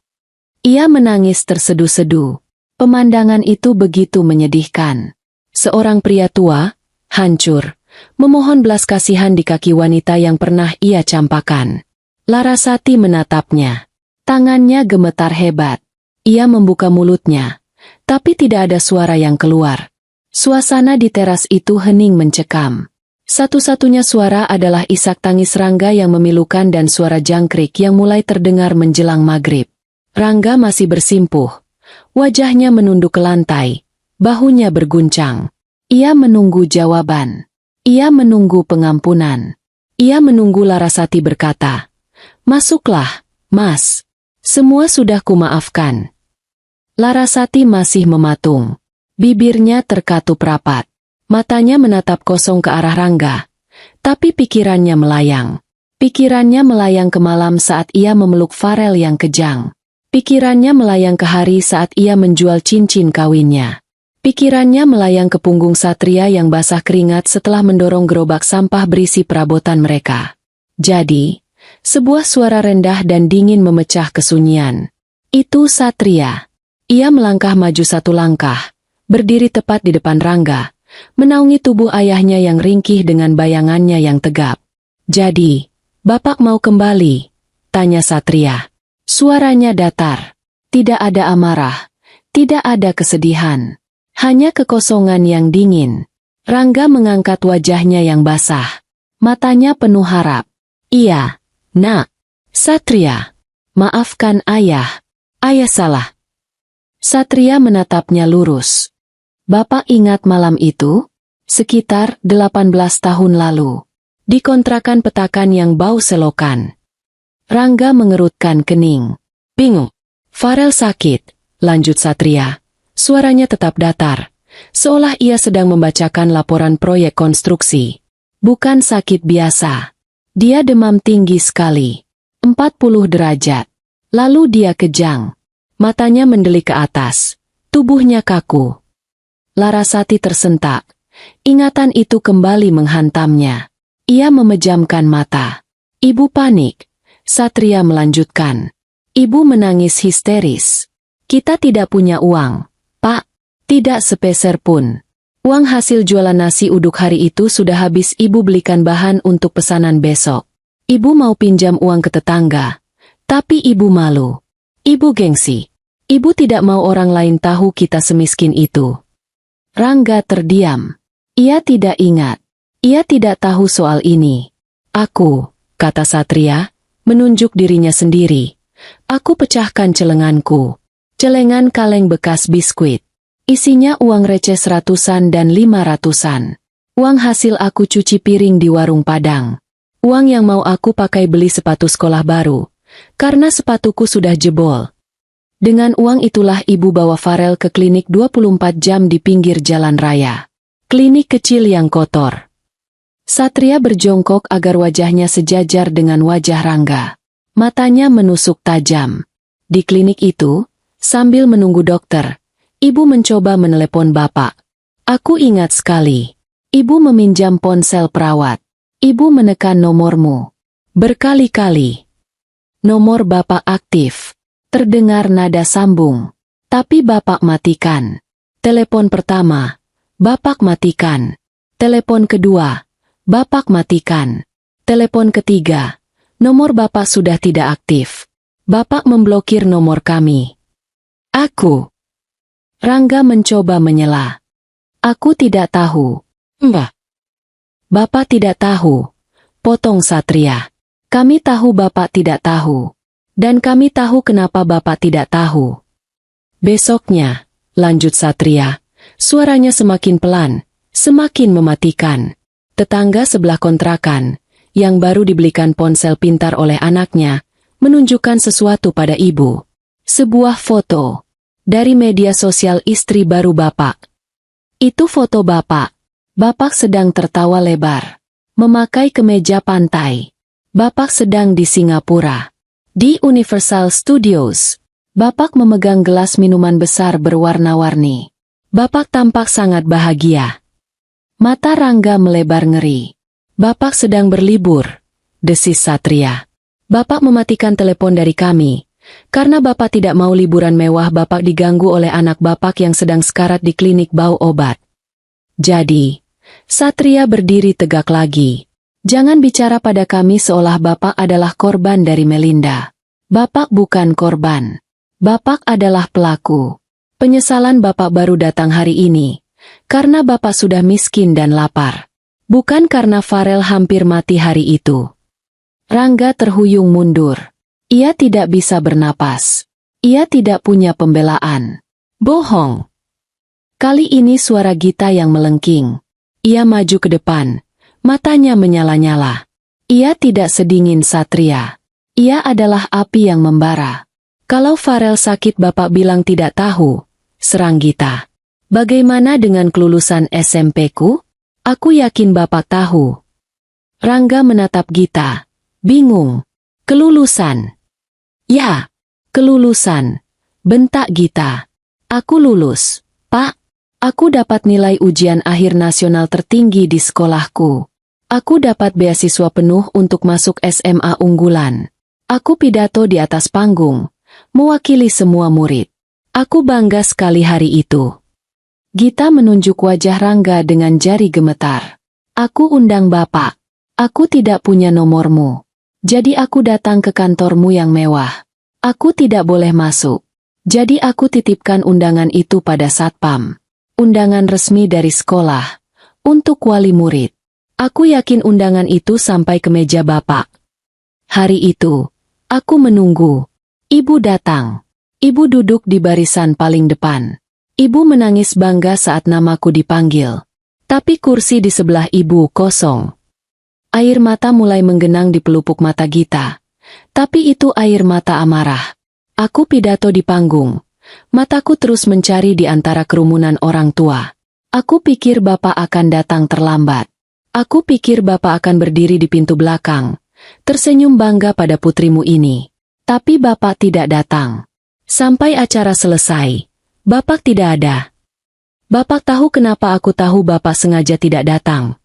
Ia menangis terseduh-seduh. Pemandangan itu begitu menyedihkan. Seorang pria tua, hancur, memohon belas kasihan di kaki wanita yang pernah ia campakan. Larasati menatapnya. Tangannya gemetar hebat. Ia membuka mulutnya, tapi tidak ada suara yang keluar. Suasana di teras itu hening mencekam. Satu-satunya suara adalah isak tangis Rangga yang memilukan dan suara jangkrik yang mulai terdengar menjelang maghrib. Rangga masih bersimpuh. Wajahnya menunduk ke lantai. Bahunya berguncang. Ia menunggu jawaban. Ia menunggu pengampunan. Ia menunggu Larasati berkata, "Masuklah, Mas. Semua sudah kumaafkan." Larasati masih mematung. Bibirnya terkatup rapat. Matanya menatap kosong ke arah Rangga. Tapi pikirannya melayang. Pikirannya melayang ke malam saat ia memeluk Farel yang kejang. Pikirannya melayang ke hari saat ia menjual cincin kawinnya. Pikirannya melayang ke punggung Satria yang basah keringat setelah mendorong gerobak sampah berisi perabotan mereka. Jadi, sebuah suara rendah dan dingin memecah kesunyian. Itu Satria. Ia melangkah maju 1 langkah, berdiri tepat di depan Rangga, menaungi tubuh ayahnya yang ringkih dengan bayangannya yang tegap. "Jadi, Bapak mau kembali?" tanya Satria. Suaranya datar. Tidak ada amarah. Tidak ada kesedihan. Hanya kekosongan yang dingin. Rangga mengangkat wajahnya yang basah. Matanya penuh harap. "Iya, Nak." "Satria, maafkan ayah. Ayah salah." Satria menatapnya lurus. "Bapak ingat malam itu? Sekitar 18 tahun lalu. Di kontrakan petakan yang bau selokan." Rangga mengerutkan kening. "Bingung." "Farel sakit," lanjut Satria. Suaranya tetap datar, seolah ia sedang membacakan laporan proyek konstruksi. "Bukan sakit biasa. Dia demam tinggi sekali. 40 derajat. Lalu dia kejang. Matanya mendelik ke atas. Tubuhnya kaku." Larasati tersentak. Ingatan itu kembali menghantamnya. Ia memejamkan mata. "Ibu panik." Satria melanjutkan. "Ibu menangis histeris. Kita tidak punya uang, Pak. Tidak sepeser pun. Uang hasil jualan nasi uduk hari itu sudah habis ibu belikan bahan untuk pesanan besok. Ibu mau pinjam uang ke tetangga. Tapi ibu malu. Ibu gengsi. Ibu tidak mau orang lain tahu kita semiskin itu." Rangga terdiam. Ia tidak ingat. Ia tidak tahu soal ini. "Aku," kata Satria, menunjuk dirinya sendiri. "Aku pecahkan celenganku. Celengan kaleng bekas biskuit. Isinya uang receh 100-an dan 500-an. Uang hasil aku cuci piring di warung Padang. Uang yang mau aku pakai beli sepatu sekolah baru. Karena sepatuku sudah jebol. Dengan uang itulah ibu bawa Farel ke klinik 24 jam di pinggir jalan raya. Klinik kecil yang kotor." Satria berjongkok agar wajahnya sejajar dengan wajah Rangga. Matanya menusuk tajam. Di klinik itu, sambil menunggu dokter, ibu mencoba menelepon bapak. "Aku ingat sekali. Ibu meminjam ponsel perawat. Ibu menekan nomormu. Berkali-kali. Nomor bapak aktif. Terdengar nada sambung. Tapi bapak matikan. Telepon pertama, Bapak matikan. Telepon kedua. Bapak matikan. Telepon ketiga. Nomor Bapak sudah tidak aktif. Bapak memblokir nomor kami. Aku. Rangga mencoba menyela. Aku tidak tahu. Mbah. Bapak tidak tahu. Potong Satria. Kami tahu Bapak tidak tahu. Dan kami tahu kenapa Bapak tidak tahu. Besoknya, lanjut Satria, suaranya semakin pelan, semakin mematikan. Tetangga sebelah kontrakan, yang baru dibelikan ponsel pintar oleh anaknya, menunjukkan sesuatu pada ibu. Sebuah foto dari media sosial istri baru Bapak. Itu foto Bapak. Bapak sedang tertawa lebar, memakai kemeja pantai. Bapak sedang di Singapura. Di Universal Studios, Bapak memegang gelas minuman besar berwarna-warni. Bapak tampak sangat bahagia. Mata Rangga melebar ngeri. Bapak sedang berlibur, desis Satria. Bapak mematikan telepon dari kami. Karena Bapak tidak mau liburan mewah, Bapak diganggu oleh anak Bapak yang sedang sekarat di klinik bau obat. Jadi, Satria berdiri tegak lagi. Jangan bicara pada kami seolah Bapak adalah korban dari Melinda. Bapak bukan korban. Bapak adalah pelaku. Penyesalan Bapak baru datang hari ini. Karena Bapak sudah miskin dan lapar. Bukan karena Farel hampir mati hari itu. Rangga terhuyung mundur. Ia tidak bisa bernapas. Ia tidak punya pembelaan. Bohong. Kali ini suara Gita yang melengking. Ia maju ke depan. Matanya menyala-nyala. Ia tidak sedingin Satria. Ia adalah api yang membara. Kalau Farel sakit Bapak bilang tidak tahu. Serang Gita. Bagaimana dengan kelulusan SMP-ku? Aku yakin Bapak tahu. Rangga menatap Gita. Bingung. Kelulusan. Ya, kelulusan. Bentak Gita. Aku lulus, Pak. Aku dapat nilai ujian akhir nasional tertinggi di sekolahku. Aku dapat beasiswa penuh untuk masuk SMA unggulan. Aku pidato di atas panggung, mewakili semua murid. Aku bangga sekali hari itu. Gita menunjuk wajah Rangga dengan jari gemetar. Aku undang Bapak. Aku tidak punya nomormu. Jadi aku datang ke kantormu yang mewah. Aku tidak boleh masuk. Jadi aku titipkan undangan itu pada satpam. Undangan resmi dari sekolah. Untuk wali murid. Aku yakin undangan itu sampai ke meja Bapak. Hari itu, aku menunggu. Ibu datang. Ibu duduk di barisan paling depan. Ibu menangis bangga saat namaku dipanggil. Tapi kursi di sebelah ibu kosong. Air mata mulai menggenang di pelupuk mata Gita. Tapi itu air mata amarah. Aku pidato di panggung. Mataku terus mencari di antara kerumunan orang tua. Aku pikir Bapak akan datang terlambat. Aku pikir Bapak akan berdiri di pintu belakang, tersenyum bangga pada putrimu ini. Tapi Bapak tidak datang. Sampai acara selesai, Bapak tidak ada. Bapak tahu kenapa aku tahu Bapak sengaja tidak datang?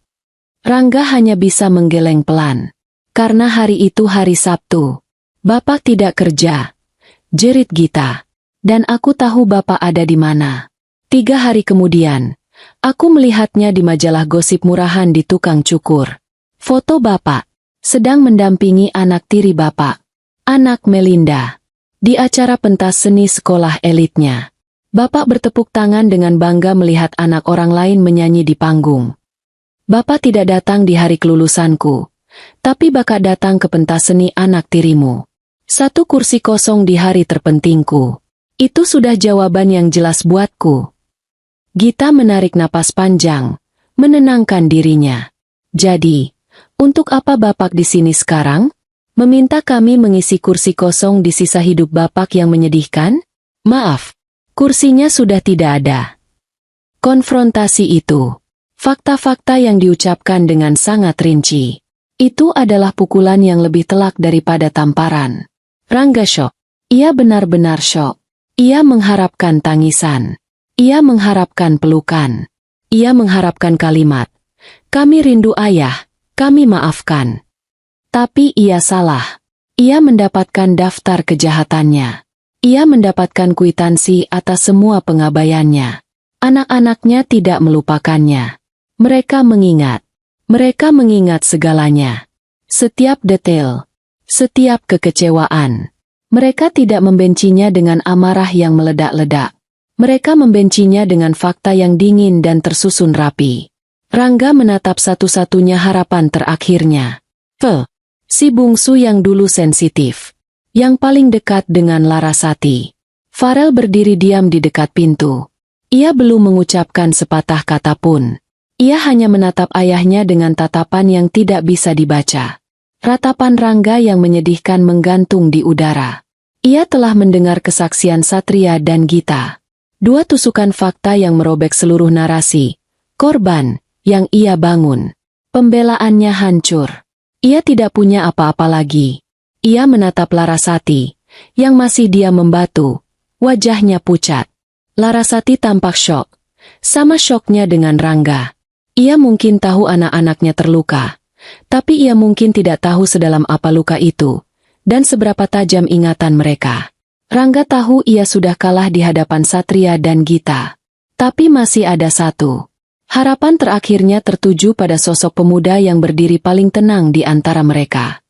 Rangga hanya bisa menggeleng pelan. Karena hari itu hari Sabtu. Bapak tidak kerja. Jerit Gita. Dan aku tahu Bapak ada di mana. 3 hari kemudian, aku melihatnya di majalah gosip murahan di tukang cukur. Foto Bapak sedang mendampingi anak tiri Bapak, anak Melinda, di acara pentas seni sekolah elitnya. Bapak bertepuk tangan dengan bangga melihat anak orang lain menyanyi di panggung. Bapak tidak datang di hari kelulusanku, tapi Bapak datang ke pentas seni anak tirimu. 1 kursi kosong di hari terpentingku. Itu sudah jawaban yang jelas buatku. Gita menarik napas panjang, menenangkan dirinya. Jadi, untuk apa Bapak di sini sekarang? Meminta kami mengisi kursi kosong di sisa hidup Bapak yang menyedihkan? Maaf, kursinya sudah tidak ada. Konfrontasi itu, fakta-fakta yang diucapkan dengan sangat rinci. Itu adalah pukulan yang lebih telak daripada tamparan. Rangga syok. Ia benar-benar syok. Ia mengharapkan tangisan. Ia mengharapkan pelukan. Ia mengharapkan kalimat, "Kami rindu ayah, kami maafkan." Tapi ia salah. Ia mendapatkan daftar kejahatannya. Ia mendapatkan kwitansi atas semua pengabaiannya. Anak-anaknya tidak melupakannya. Mereka mengingat segalanya. Setiap detail, setiap kekecewaan. Mereka tidak membencinya dengan amarah yang meledak-ledak. Mereka membencinya dengan fakta yang dingin dan tersusun rapi. Rangga menatap satu-satunya harapan terakhirnya. Si bungsu yang dulu sensitif. Yang paling dekat dengan Larasati. Farel berdiri diam di dekat pintu. Ia belum mengucapkan sepatah kata pun. Ia hanya menatap ayahnya dengan tatapan yang tidak bisa dibaca. Ratapan Rangga yang menyedihkan menggantung di udara. Ia telah mendengar kesaksian Satria dan Gita. Dua tusukan fakta yang merobek seluruh narasi. Korban yang ia bangun. Pembelaannya hancur. Ia tidak punya apa-apa lagi. Ia menatap Larasati, yang masih diam membatu. Wajahnya pucat. Larasati tampak syok. Sama syoknya dengan Rangga. Ia mungkin tahu anak-anaknya terluka. Tapi ia mungkin tidak tahu sedalam apa luka itu. Dan seberapa tajam ingatan mereka. Rangga tahu ia sudah kalah di hadapan Satria dan Gita. Tapi masih ada satu. Harapan terakhirnya tertuju pada sosok pemuda yang berdiri paling tenang di antara mereka.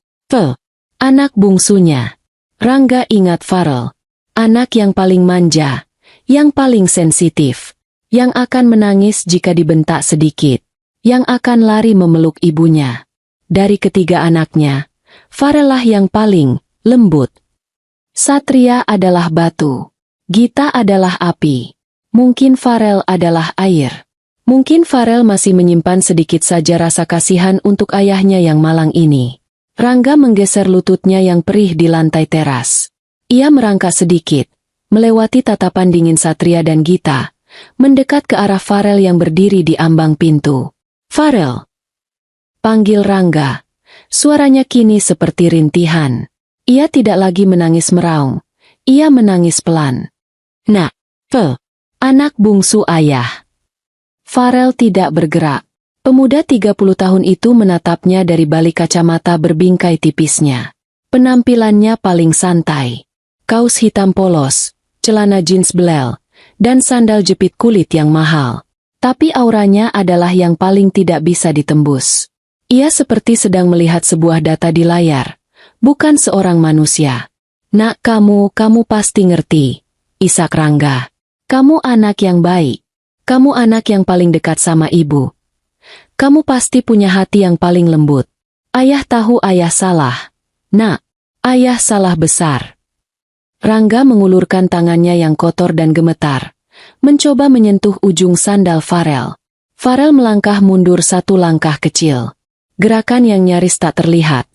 Anak bungsunya. Rangga ingat Farel. Anak yang paling manja, yang paling sensitif, yang akan menangis jika dibentak sedikit, yang akan lari memeluk ibunya. Dari ketiga anaknya, Farel lah yang paling lembut. Satria adalah batu. Gita adalah api. Mungkin Farel adalah air. Mungkin Farel masih menyimpan sedikit saja rasa kasihan untuk ayahnya yang malang ini. Rangga menggeser lututnya yang perih di lantai teras. Ia merangkak sedikit, melewati tatapan dingin Satria dan Gita, mendekat ke arah Farel yang berdiri di ambang pintu. "Farel!" panggil Rangga. Suaranya kini seperti rintihan. Ia tidak lagi menangis meraung. Ia menangis pelan. "Nak, anak bungsu ayah." Farel tidak bergerak. Pemuda 30 tahun itu menatapnya dari balik kacamata berbingkai tipisnya. Penampilannya paling santai. Kaos hitam polos, celana jeans belel, dan sandal jepit kulit yang mahal. Tapi auranya adalah yang paling tidak bisa ditembus. Ia seperti sedang melihat sebuah data di layar, bukan seorang manusia. "Nak, kamu pasti ngerti, Ishak Rangga. Kamu anak yang baik. Kamu anak yang paling dekat sama ibu. Kamu pasti punya hati yang paling lembut. Ayah tahu ayah salah. Nak, ayah salah besar." Rangga mengulurkan tangannya yang kotor dan gemetar, mencoba menyentuh ujung sandal Farel. Farel melangkah mundur satu langkah kecil. Gerakan yang nyaris tak terlihat.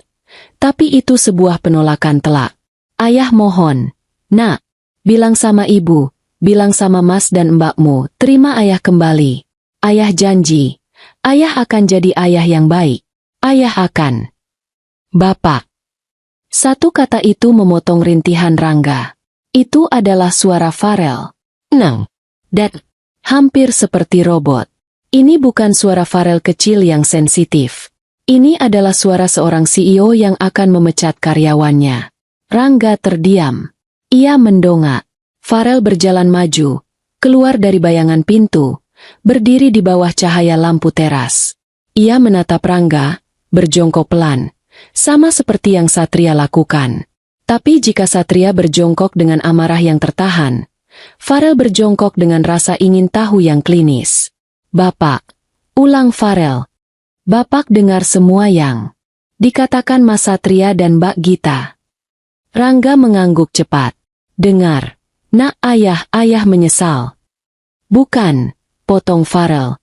Tapi itu sebuah penolakan telak. "Ayah mohon. Nak, bilang sama ibu. Bilang sama mas dan mbakmu, terima ayah kembali. Ayah janji, ayah akan jadi ayah yang baik. Ayah akan." "Bapak." Satu kata itu memotong rintihan Rangga. Itu adalah suara Farel. Nang. Dan hampir seperti robot. Ini bukan suara Farel kecil yang sensitif. Ini adalah suara seorang CEO yang akan memecat karyawannya. Rangga terdiam. Ia mendongak. Farel berjalan maju, keluar dari bayangan pintu, berdiri di bawah cahaya lampu teras. Ia menatap Rangga, berjongkok pelan, sama seperti yang Satria lakukan. Tapi jika Satria berjongkok dengan amarah yang tertahan, Farel berjongkok dengan rasa ingin tahu yang klinis. "Bapak," ulang Farel. "Bapak dengar semua yang dikatakan Mas Satria dan Mbak Gita." Rangga mengangguk cepat. "Dengar. Nak, ayah menyesal." "Bukan," potong Farel.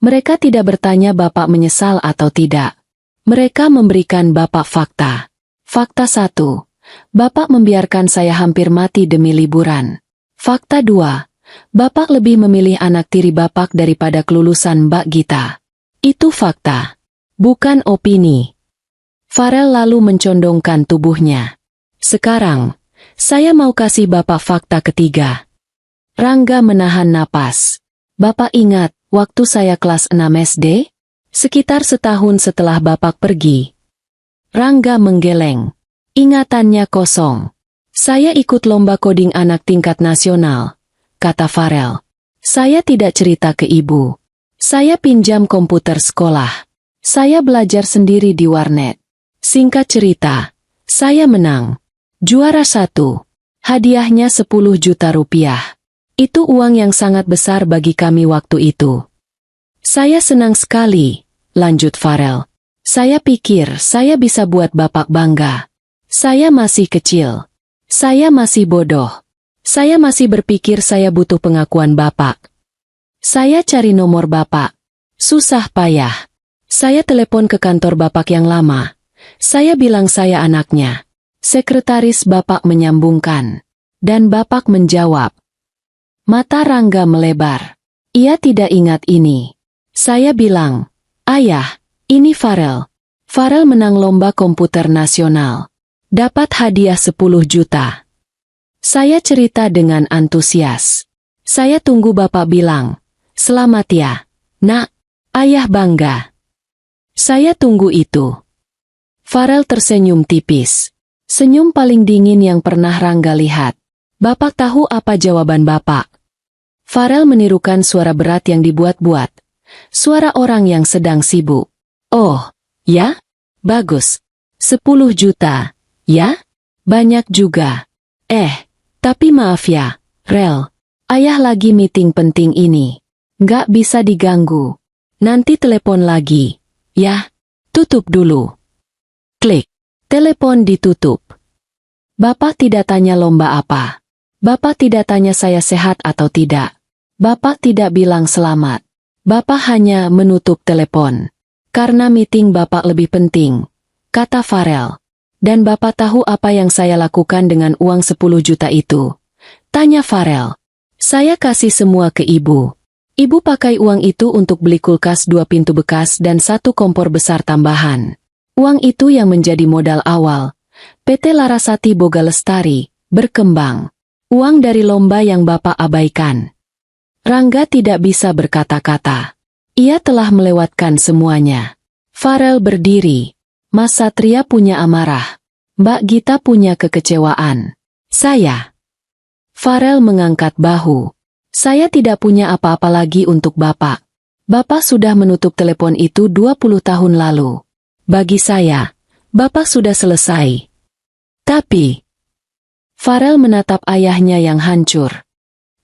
"Mereka tidak bertanya Bapak menyesal atau tidak. Mereka memberikan Bapak fakta. Fakta 1. Bapak membiarkan saya hampir mati demi liburan. Fakta 2. Bapak lebih memilih anak tiri Bapak daripada kelulusan Mbak Gita. Itu fakta. Bukan opini." Farel lalu mencondongkan tubuhnya. "Sekarang, saya mau kasih Bapak fakta ketiga." Rangga menahan napas. "Bapak ingat, waktu saya kelas 6 SD? Sekitar setahun setelah Bapak pergi." Rangga menggeleng. Ingatannya kosong. "Saya ikut lomba coding anak tingkat nasional," kata Farel. Saya tidak cerita ke ibu. Saya pinjam komputer sekolah. Saya belajar sendiri di warnet. Singkat cerita, saya menang. Juara 1. Hadiahnya 10 juta rupiah. Itu uang yang sangat besar bagi kami waktu itu. Saya senang sekali, lanjut Farel. Saya pikir saya bisa buat bapak bangga. Saya masih kecil. Saya masih bodoh. Saya masih berpikir saya butuh pengakuan bapak. Saya cari nomor bapak. Susah payah. Saya telepon ke kantor bapak yang lama. Saya bilang saya anaknya. Sekretaris bapak menyambungkan. Dan bapak menjawab. Mata Rangga melebar. Ia tidak ingat ini. Saya bilang, Ayah, ini Farel. Farel menang lomba komputer nasional. Dapat hadiah 10 juta. Saya cerita dengan antusias. Saya tunggu bapak bilang, selamat ya, nak, ayah bangga. Saya tunggu itu. Farel tersenyum tipis. Senyum paling dingin yang pernah Rangga lihat. Bapak tahu apa jawaban bapak? Farel menirukan suara berat yang dibuat-buat. Suara orang yang sedang sibuk. Oh, ya? Bagus. 10 juta. Ya? Banyak juga. Tapi maaf ya, Rel. Ayah lagi meeting penting ini. Nggak bisa diganggu. Nanti telepon lagi. Ya? Tutup dulu. Klik. Telepon ditutup. Bapak tidak tanya lomba apa. Bapak tidak tanya saya sehat atau tidak. Bapak tidak bilang selamat. Bapak hanya menutup telepon. Karena meeting bapak lebih penting, kata Farel. Dan bapak tahu apa yang saya lakukan dengan uang 10 juta itu? Tanya Farel. Saya kasih semua ke ibu. Ibu pakai uang itu untuk beli kulkas 2 pintu bekas dan 1 kompor besar tambahan. Uang itu yang menjadi modal awal. PT Larasati Boga Lestari berkembang. Uang dari lomba yang bapak abaikan. Rangga tidak bisa berkata-kata. Ia telah melewatkan semuanya. Farel berdiri. Mas Satria punya amarah. Mbak Gita punya kekecewaan. Saya. Farel mengangkat bahu. Saya tidak punya apa-apa lagi untuk bapak. Bapak sudah menutup telepon itu 20 tahun lalu. Bagi saya, bapak sudah selesai. Tapi, Farel menatap ayahnya yang hancur.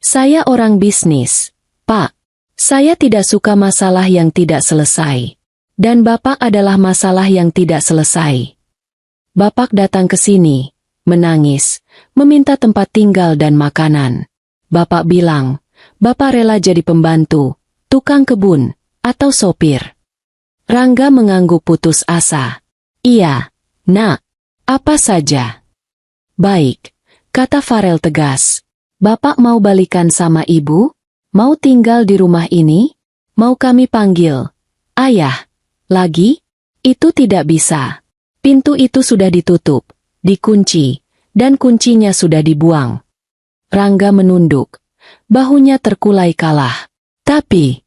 Saya orang bisnis, Pak. Saya tidak suka masalah yang tidak selesai. Dan bapak adalah masalah yang tidak selesai. Bapak datang ke sini, menangis, meminta tempat tinggal dan makanan. Bapak bilang, bapak rela jadi pembantu, tukang kebun, atau sopir. Rangga mengangguk putus asa. Iya, nak, apa saja. Baik, kata Farel tegas. Bapak mau balikan sama ibu? Mau tinggal di rumah ini? Mau kami panggil ayah? Lagi? Itu tidak bisa. Pintu itu sudah ditutup, dikunci, dan kuncinya sudah dibuang. Rangga menunduk. Bahunya terkulai kalah. Tapi,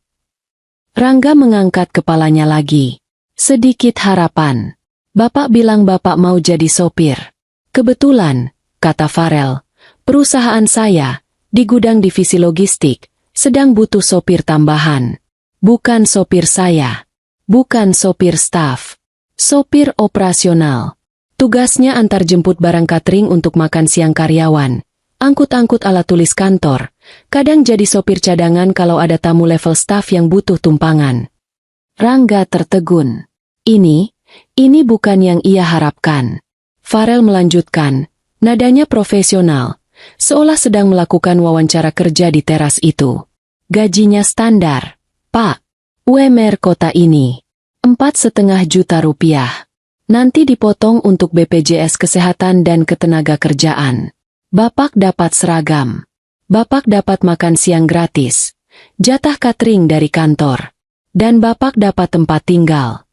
Rangga mengangkat kepalanya lagi. Sedikit harapan. Bapak bilang bapak mau jadi sopir. Kebetulan, kata Farel, perusahaan saya, di gudang divisi logistik, sedang butuh sopir tambahan. Bukan sopir saya. Bukan sopir staf. Sopir operasional. Tugasnya antar jemput barang catering untuk makan siang karyawan. Angkut-angkut alat tulis kantor. Kadang jadi sopir cadangan kalau ada tamu level staf yang butuh tumpangan. Rangga tertegun. Ini bukan yang ia harapkan. Farel melanjutkan. Nadanya profesional. Seolah sedang melakukan wawancara kerja di teras itu. Gajinya standar. Pak. UMR kota ini, 4,5 juta rupiah. Nanti dipotong untuk BPJS Kesehatan dan Ketenaga Kerjaan. Bapak dapat seragam. Bapak dapat makan siang gratis. Jatah catering dari kantor. Dan bapak dapat tempat tinggal.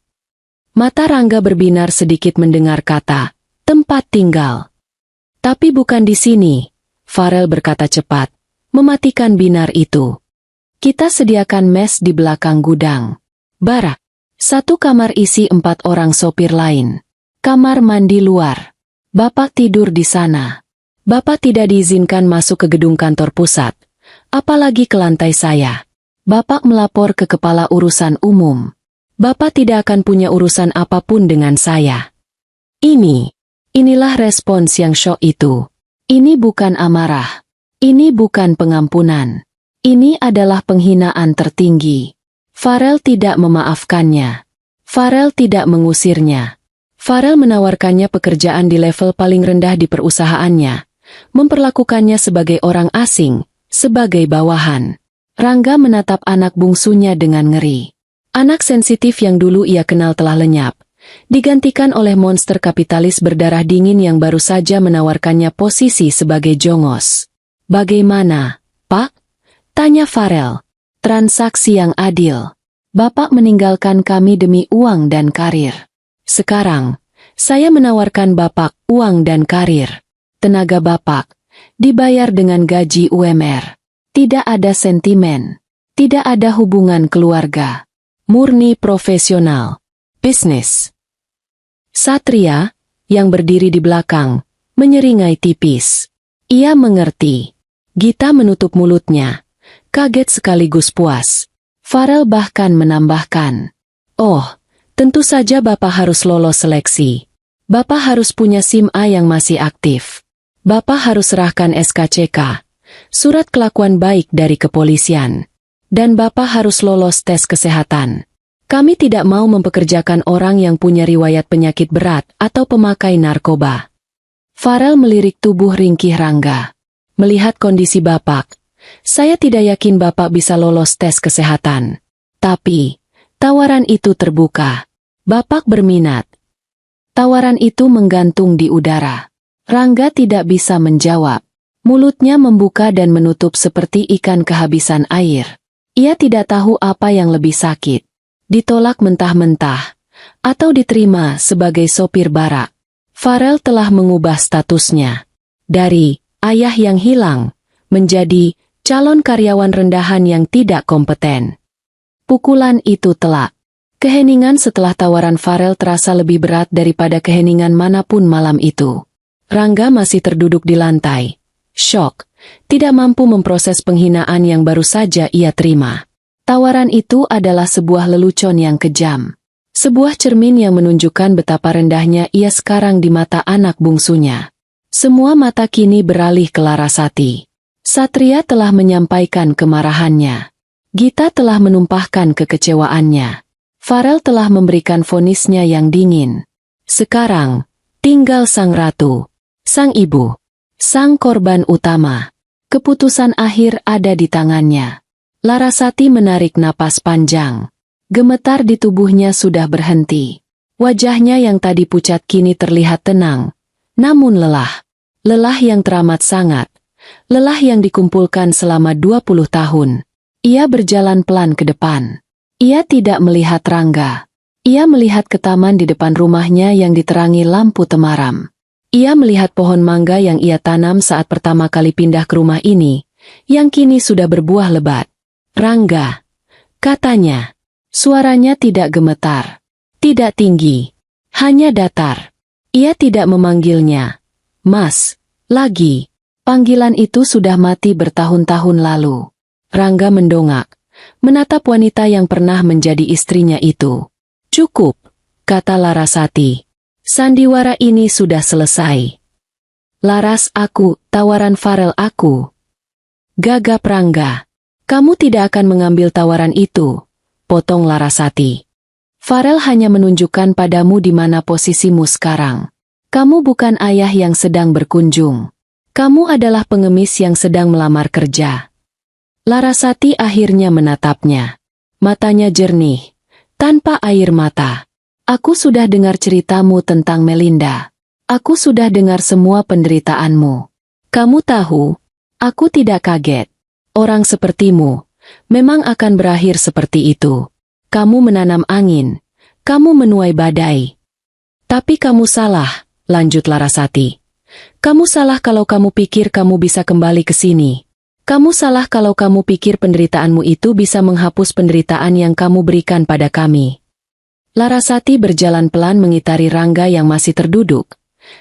Mata Rangga berbinar sedikit mendengar kata, tempat tinggal. Tapi bukan di sini, Farel berkata cepat, mematikan binar itu. Kita sediakan mes di belakang gudang. Barak. 1 kamar isi 4 orang sopir lain. Kamar mandi luar. Bapak tidur di sana. Bapak tidak diizinkan masuk ke gedung kantor pusat. apalagi ke lantai saya. Bapak melapor ke kepala urusan umum. Bapak tidak akan punya urusan apapun dengan saya. Inilah respons yang syok itu. Ini bukan amarah. Ini bukan pengampunan. Ini adalah penghinaan tertinggi. Farel tidak memaafkannya. Farel tidak mengusirnya. Farel menawarkannya pekerjaan di level paling rendah di perusahaannya, memperlakukannya sebagai orang asing, sebagai bawahan. Rangga menatap anak bungsunya dengan ngeri. Anak sensitif yang dulu ia kenal telah lenyap, digantikan oleh monster kapitalis berdarah dingin yang baru saja menawarkannya posisi sebagai jongos. "Bagaimana, Pak?" tanya Farel. "Transaksi yang adil. Bapak meninggalkan kami demi uang dan karir. Sekarang, saya menawarkan Bapak uang dan karir. Tenaga Bapak dibayar dengan gaji UMR. Tidak ada sentimen. Tidak ada hubungan keluarga. Murni profesional. Bisnis." Satria, yang berdiri di belakang, menyeringai tipis. Ia mengerti. Gita menutup mulutnya, kaget sekaligus puas. Farel bahkan menambahkan, "Oh, tentu saja Bapak harus lolos seleksi. Bapak harus punya SIM A yang masih aktif. Bapak harus serahkan SKCK, surat kelakuan baik dari kepolisian. Dan Bapak harus lolos tes kesehatan. Kami tidak mau mempekerjakan orang yang punya riwayat penyakit berat atau pemakai narkoba." Farel melirik tubuh ringkih Rangga. "Melihat kondisi Bapak, saya tidak yakin Bapak bisa lolos tes kesehatan. Tapi, tawaran itu terbuka. Bapak berminat." Tawaran itu menggantung di udara. Rangga tidak bisa menjawab. Mulutnya membuka dan menutup seperti ikan kehabisan air. Ia tidak tahu apa yang lebih sakit. Ditolak mentah-mentah, atau diterima sebagai sopir barak. Farel telah mengubah statusnya. Dari ayah yang hilang, menjadi calon karyawan rendahan yang tidak kompeten. Pukulan itu telak. Keheningan setelah tawaran Farel terasa lebih berat daripada keheningan manapun malam itu. Rangga masih terduduk di lantai. Syok, tidak mampu memproses penghinaan yang baru saja ia terima. Tawaran itu adalah sebuah lelucon yang kejam. Sebuah cermin yang menunjukkan betapa rendahnya ia sekarang di mata anak bungsunya. Semua mata kini beralih ke Larasati. Satria telah menyampaikan kemarahannya. Gita telah menumpahkan kekecewaannya. Farel telah memberikan vonisnya yang dingin. Sekarang, tinggal sang ratu, sang ibu, sang korban utama. Keputusan akhir ada di tangannya. Larasati menarik napas panjang. Gemetar di tubuhnya sudah berhenti. Wajahnya yang tadi pucat kini terlihat tenang, namun lelah. Lelah yang teramat sangat. Lelah yang dikumpulkan selama 20 tahun. Ia berjalan pelan ke depan. Ia tidak melihat Rangga. Ia melihat ke taman di depan rumahnya yang diterangi lampu temaram. Ia melihat pohon mangga yang ia tanam saat pertama kali pindah ke rumah ini, yang kini sudah berbuah lebat. "Rangga," katanya. Suaranya tidak gemetar, tidak tinggi, hanya datar. Ia tidak memanggilnya "Mas" lagi. Panggilan itu sudah mati bertahun-tahun lalu. Rangga mendongak, menatap wanita yang pernah menjadi istrinya itu. "Cukup," kata Larasati. "Sandiwara ini sudah selesai." "Laras, tawaran Farel aku." Gagap Rangga. "Kamu tidak akan mengambil tawaran itu," potong Larasati. "Farel hanya menunjukkan padamu di mana posisimu sekarang. Kamu bukan ayah yang sedang berkunjung. Kamu adalah pengemis yang sedang melamar kerja." Larasati akhirnya menatapnya. Matanya jernih, tanpa air mata. "Aku sudah dengar ceritamu tentang Melinda. Aku sudah dengar semua penderitaanmu. Kamu tahu, aku tidak kaget. Orang sepertimu memang akan berakhir seperti itu. Kamu menanam angin, kamu menuai badai." "Tapi kamu salah," lanjut Larasati. "Kamu salah kalau kamu pikir kamu bisa kembali ke sini. Kamu salah kalau kamu pikir penderitaanmu itu bisa menghapus penderitaan yang kamu berikan pada kami." Larasati berjalan pelan mengitari Rangga yang masih terduduk,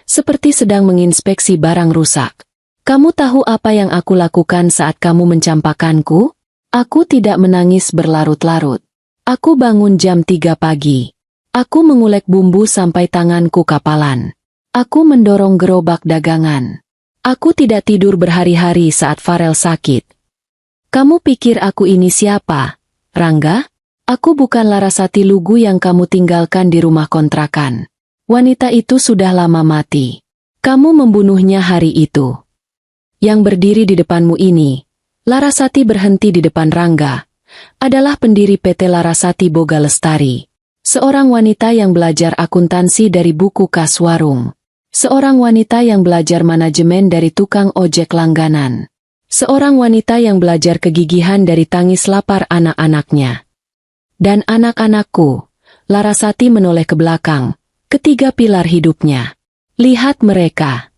seperti sedang menginspeksi barang rusak. Kamu tahu apa yang aku lakukan saat kamu mencampakkanku? Aku tidak menangis berlarut-larut. Aku bangun jam 3 pagi. Aku mengulek bumbu sampai tanganku kapalan. Aku mendorong gerobak dagangan. Aku tidak tidur berhari-hari saat Farel sakit. Kamu pikir aku ini siapa, Rangga? Aku bukan Larasati lugu yang kamu tinggalkan di rumah kontrakan. Wanita itu sudah lama mati. Kamu membunuhnya hari itu. Yang berdiri di depanmu ini, Larasati berhenti di depan Rangga, adalah pendiri PT Larasati Boga Lestari. Seorang wanita yang belajar akuntansi dari buku kas warung. Seorang wanita yang belajar manajemen dari tukang ojek langganan. Seorang wanita yang belajar kegigihan dari tangis lapar anak-anaknya. Dan anak-anakku, Larasati menoleh ke belakang, ketiga pilar hidupnya. Lihat mereka.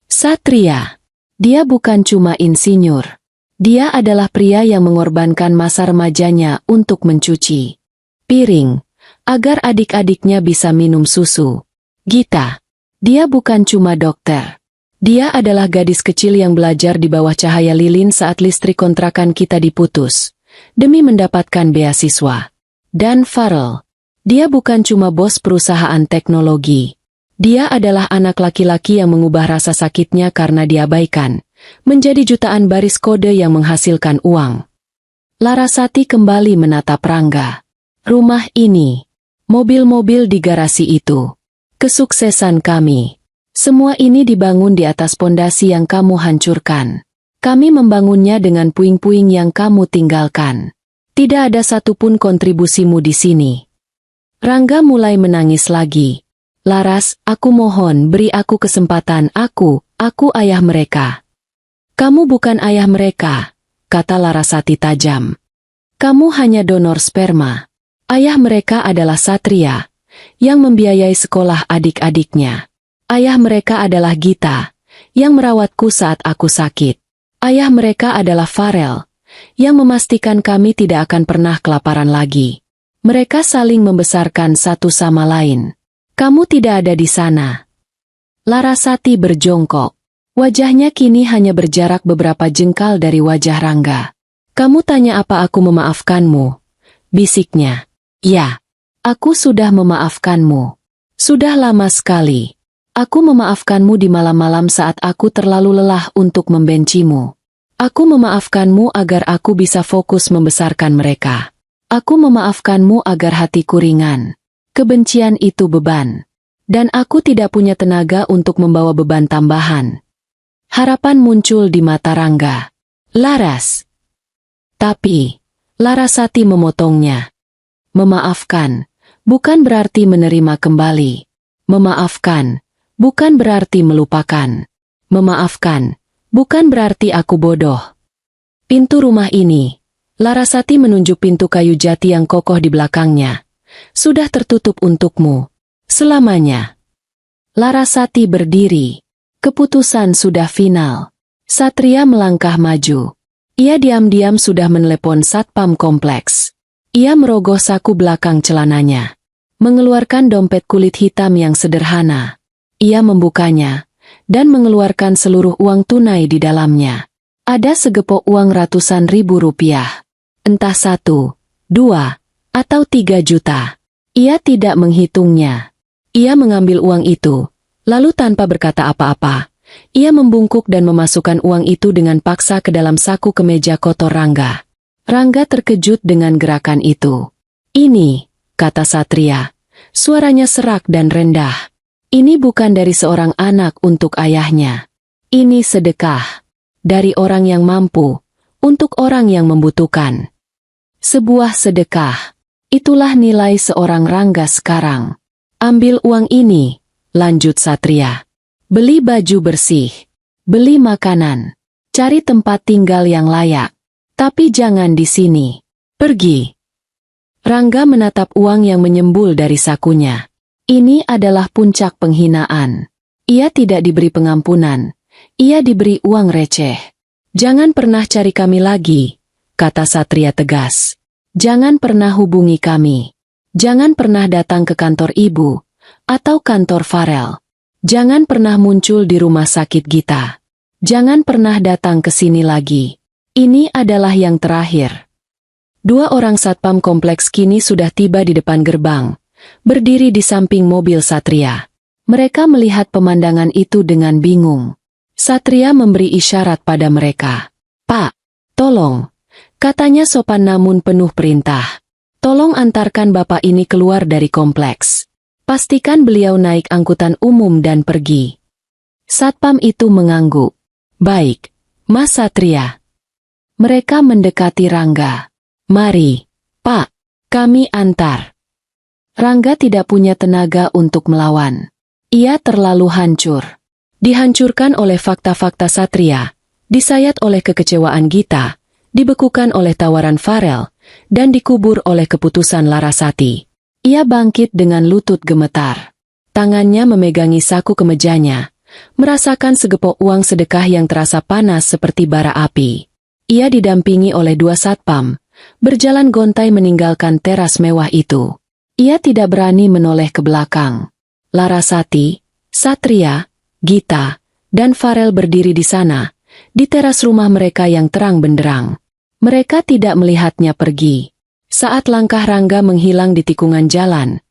Satria. Dia bukan cuma insinyur. Dia adalah pria yang mengorbankan masa remajanya untuk mencuci piring, agar adik-adiknya bisa minum susu. Gita. Dia bukan cuma dokter. Dia adalah gadis kecil yang belajar di bawah cahaya lilin saat listrik kontrakan kita diputus, demi mendapatkan beasiswa. Dan Farel. Dia bukan cuma bos perusahaan teknologi. Dia adalah anak laki-laki yang mengubah rasa sakitnya karena diabaikan, menjadi jutaan baris kode yang menghasilkan uang. Larasati kembali menatap Rangga. Rumah ini, mobil-mobil di garasi itu, kesuksesan kami. Semua ini dibangun di atas pondasi yang kamu hancurkan. Kami membangunnya dengan puing-puing yang kamu tinggalkan. Tidak ada satupun kontribusimu di sini. Rangga mulai menangis lagi. Laras, aku mohon beri aku kesempatan, aku ayah mereka. Kamu bukan ayah mereka, kata Larasati tajam. Kamu hanya donor sperma. Ayah mereka adalah Satria, yang membiayai sekolah adik-adiknya. Ayah mereka adalah Gita, yang merawatku saat aku sakit. Ayah mereka adalah Farel, yang memastikan kami tidak akan pernah kelaparan lagi. Mereka saling membesarkan satu sama lain. Kamu tidak ada di sana. Larasati berjongkok. Wajahnya kini hanya berjarak beberapa jengkal dari wajah Rangga. Kamu tanya apa aku memaafkanmu? Bisiknya. Ya, aku sudah memaafkanmu. Sudah lama sekali. Aku memaafkanmu di malam-malam saat aku terlalu lelah untuk membencimu. Aku memaafkanmu agar aku bisa fokus membesarkan mereka. Aku memaafkanmu agar hatiku ringan. Kebencian itu beban. Dan aku tidak punya tenaga untuk membawa beban tambahan. Harapan muncul di mata Rangga. Laras. Tapi, Larasati memotongnya. Memaafkan, bukan berarti menerima kembali. Memaafkan, bukan berarti melupakan. Memaafkan, bukan berarti aku bodoh. Pintu rumah ini, Larasati menunjuk pintu kayu jati yang kokoh di belakangnya, sudah tertutup untukmu. Selamanya. Larasati berdiri. Keputusan sudah final. Satria melangkah maju. Ia diam-diam sudah menelepon satpam kompleks. Ia merogoh saku belakang celananya. Mengeluarkan dompet kulit hitam yang sederhana. Ia membukanya, dan mengeluarkan seluruh uang tunai di dalamnya. Ada segepok uang ratusan ribu rupiah. Entah 1, 2, atau 3 juta. Ia tidak menghitungnya. Ia mengambil uang itu, lalu tanpa berkata apa-apa, ia membungkuk dan memasukkan uang itu dengan paksa ke dalam saku kemeja kotor Rangga. Rangga terkejut dengan gerakan itu. Ini, kata Satria, suaranya serak dan rendah. Ini bukan dari seorang anak untuk ayahnya. Ini sedekah. Dari orang yang mampu, untuk orang yang membutuhkan. Sebuah sedekah. Itulah nilai seorang Rangga sekarang. Ambil uang ini, lanjut Satria. Beli baju bersih. Beli makanan. Cari tempat tinggal yang layak. Tapi jangan di sini. Pergi. Rangga menatap uang yang menyembul dari sakunya. Ini adalah puncak penghinaan. Ia tidak diberi pengampunan. Ia diberi uang receh. Jangan pernah cari kami lagi, kata Satria tegas. Jangan pernah hubungi kami. Jangan pernah datang ke kantor ibu, atau kantor Farel. Jangan pernah muncul di rumah sakit Gita. Jangan pernah datang ke sini lagi. Ini adalah yang terakhir. Dua orang satpam kompleks kini sudah tiba di depan gerbang, berdiri di samping mobil Satria. Mereka melihat pemandangan itu dengan bingung. Satria memberi isyarat pada mereka. "Pak, tolong," katanya sopan namun penuh perintah. "Tolong antarkan bapak ini keluar dari kompleks. Pastikan beliau naik angkutan umum dan pergi." Satpam itu mengangguk. "Baik, Mas Satria." Mereka mendekati Rangga. "Mari, Pak, kami antar." Rangga tidak punya tenaga untuk melawan. Ia terlalu hancur. Dihancurkan oleh fakta-fakta Satria, disayat oleh kekecewaan Gita, dibekukan oleh tawaran Farel, dan dikubur oleh keputusan Larasati. Ia bangkit dengan lutut gemetar. Tangannya memegangi saku kemejanya, merasakan segepok uang sedekah yang terasa panas seperti bara api. Ia didampingi oleh dua satpam, berjalan gontai meninggalkan teras mewah itu. Ia tidak berani menoleh ke belakang. Larasati, Satria, Gita, dan Farel berdiri di sana, di teras rumah mereka yang terang benderang. Mereka tidak melihatnya pergi. Saat langkah Rangga menghilang di tikungan jalan,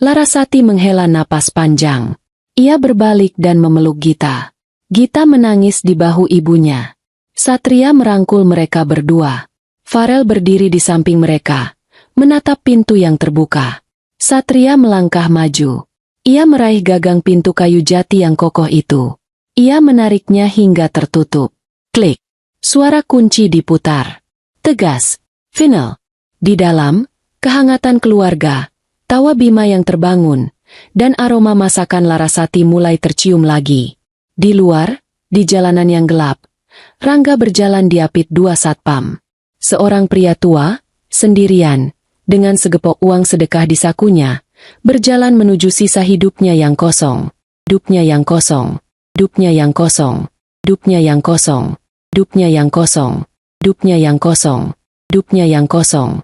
Larasati menghela napas panjang. Ia berbalik dan memeluk Gita. Gita menangis di bahu ibunya. Satria merangkul mereka berdua. Farel berdiri di samping mereka, menatap pintu yang terbuka. Satria melangkah maju. Ia meraih gagang pintu kayu jati yang kokoh itu. Ia menariknya hingga tertutup. Klik. Suara kunci diputar. Tegas. Final. Di dalam, kehangatan keluarga, tawa Bima yang terbangun, dan aroma masakan Larasati mulai tercium lagi. Di luar, di jalanan yang gelap, Rangga berjalan diapit dua satpam. Seorang pria tua, sendirian, dengan segepok uang sedekah di sakunya, berjalan menuju sisa hidupnya yang kosong. Hidupnya yang kosong. Hidupnya yang kosong. Hidupnya yang kosong. Hidupnya yang kosong. Hidupnya yang kosong. Hidupnya yang kosong.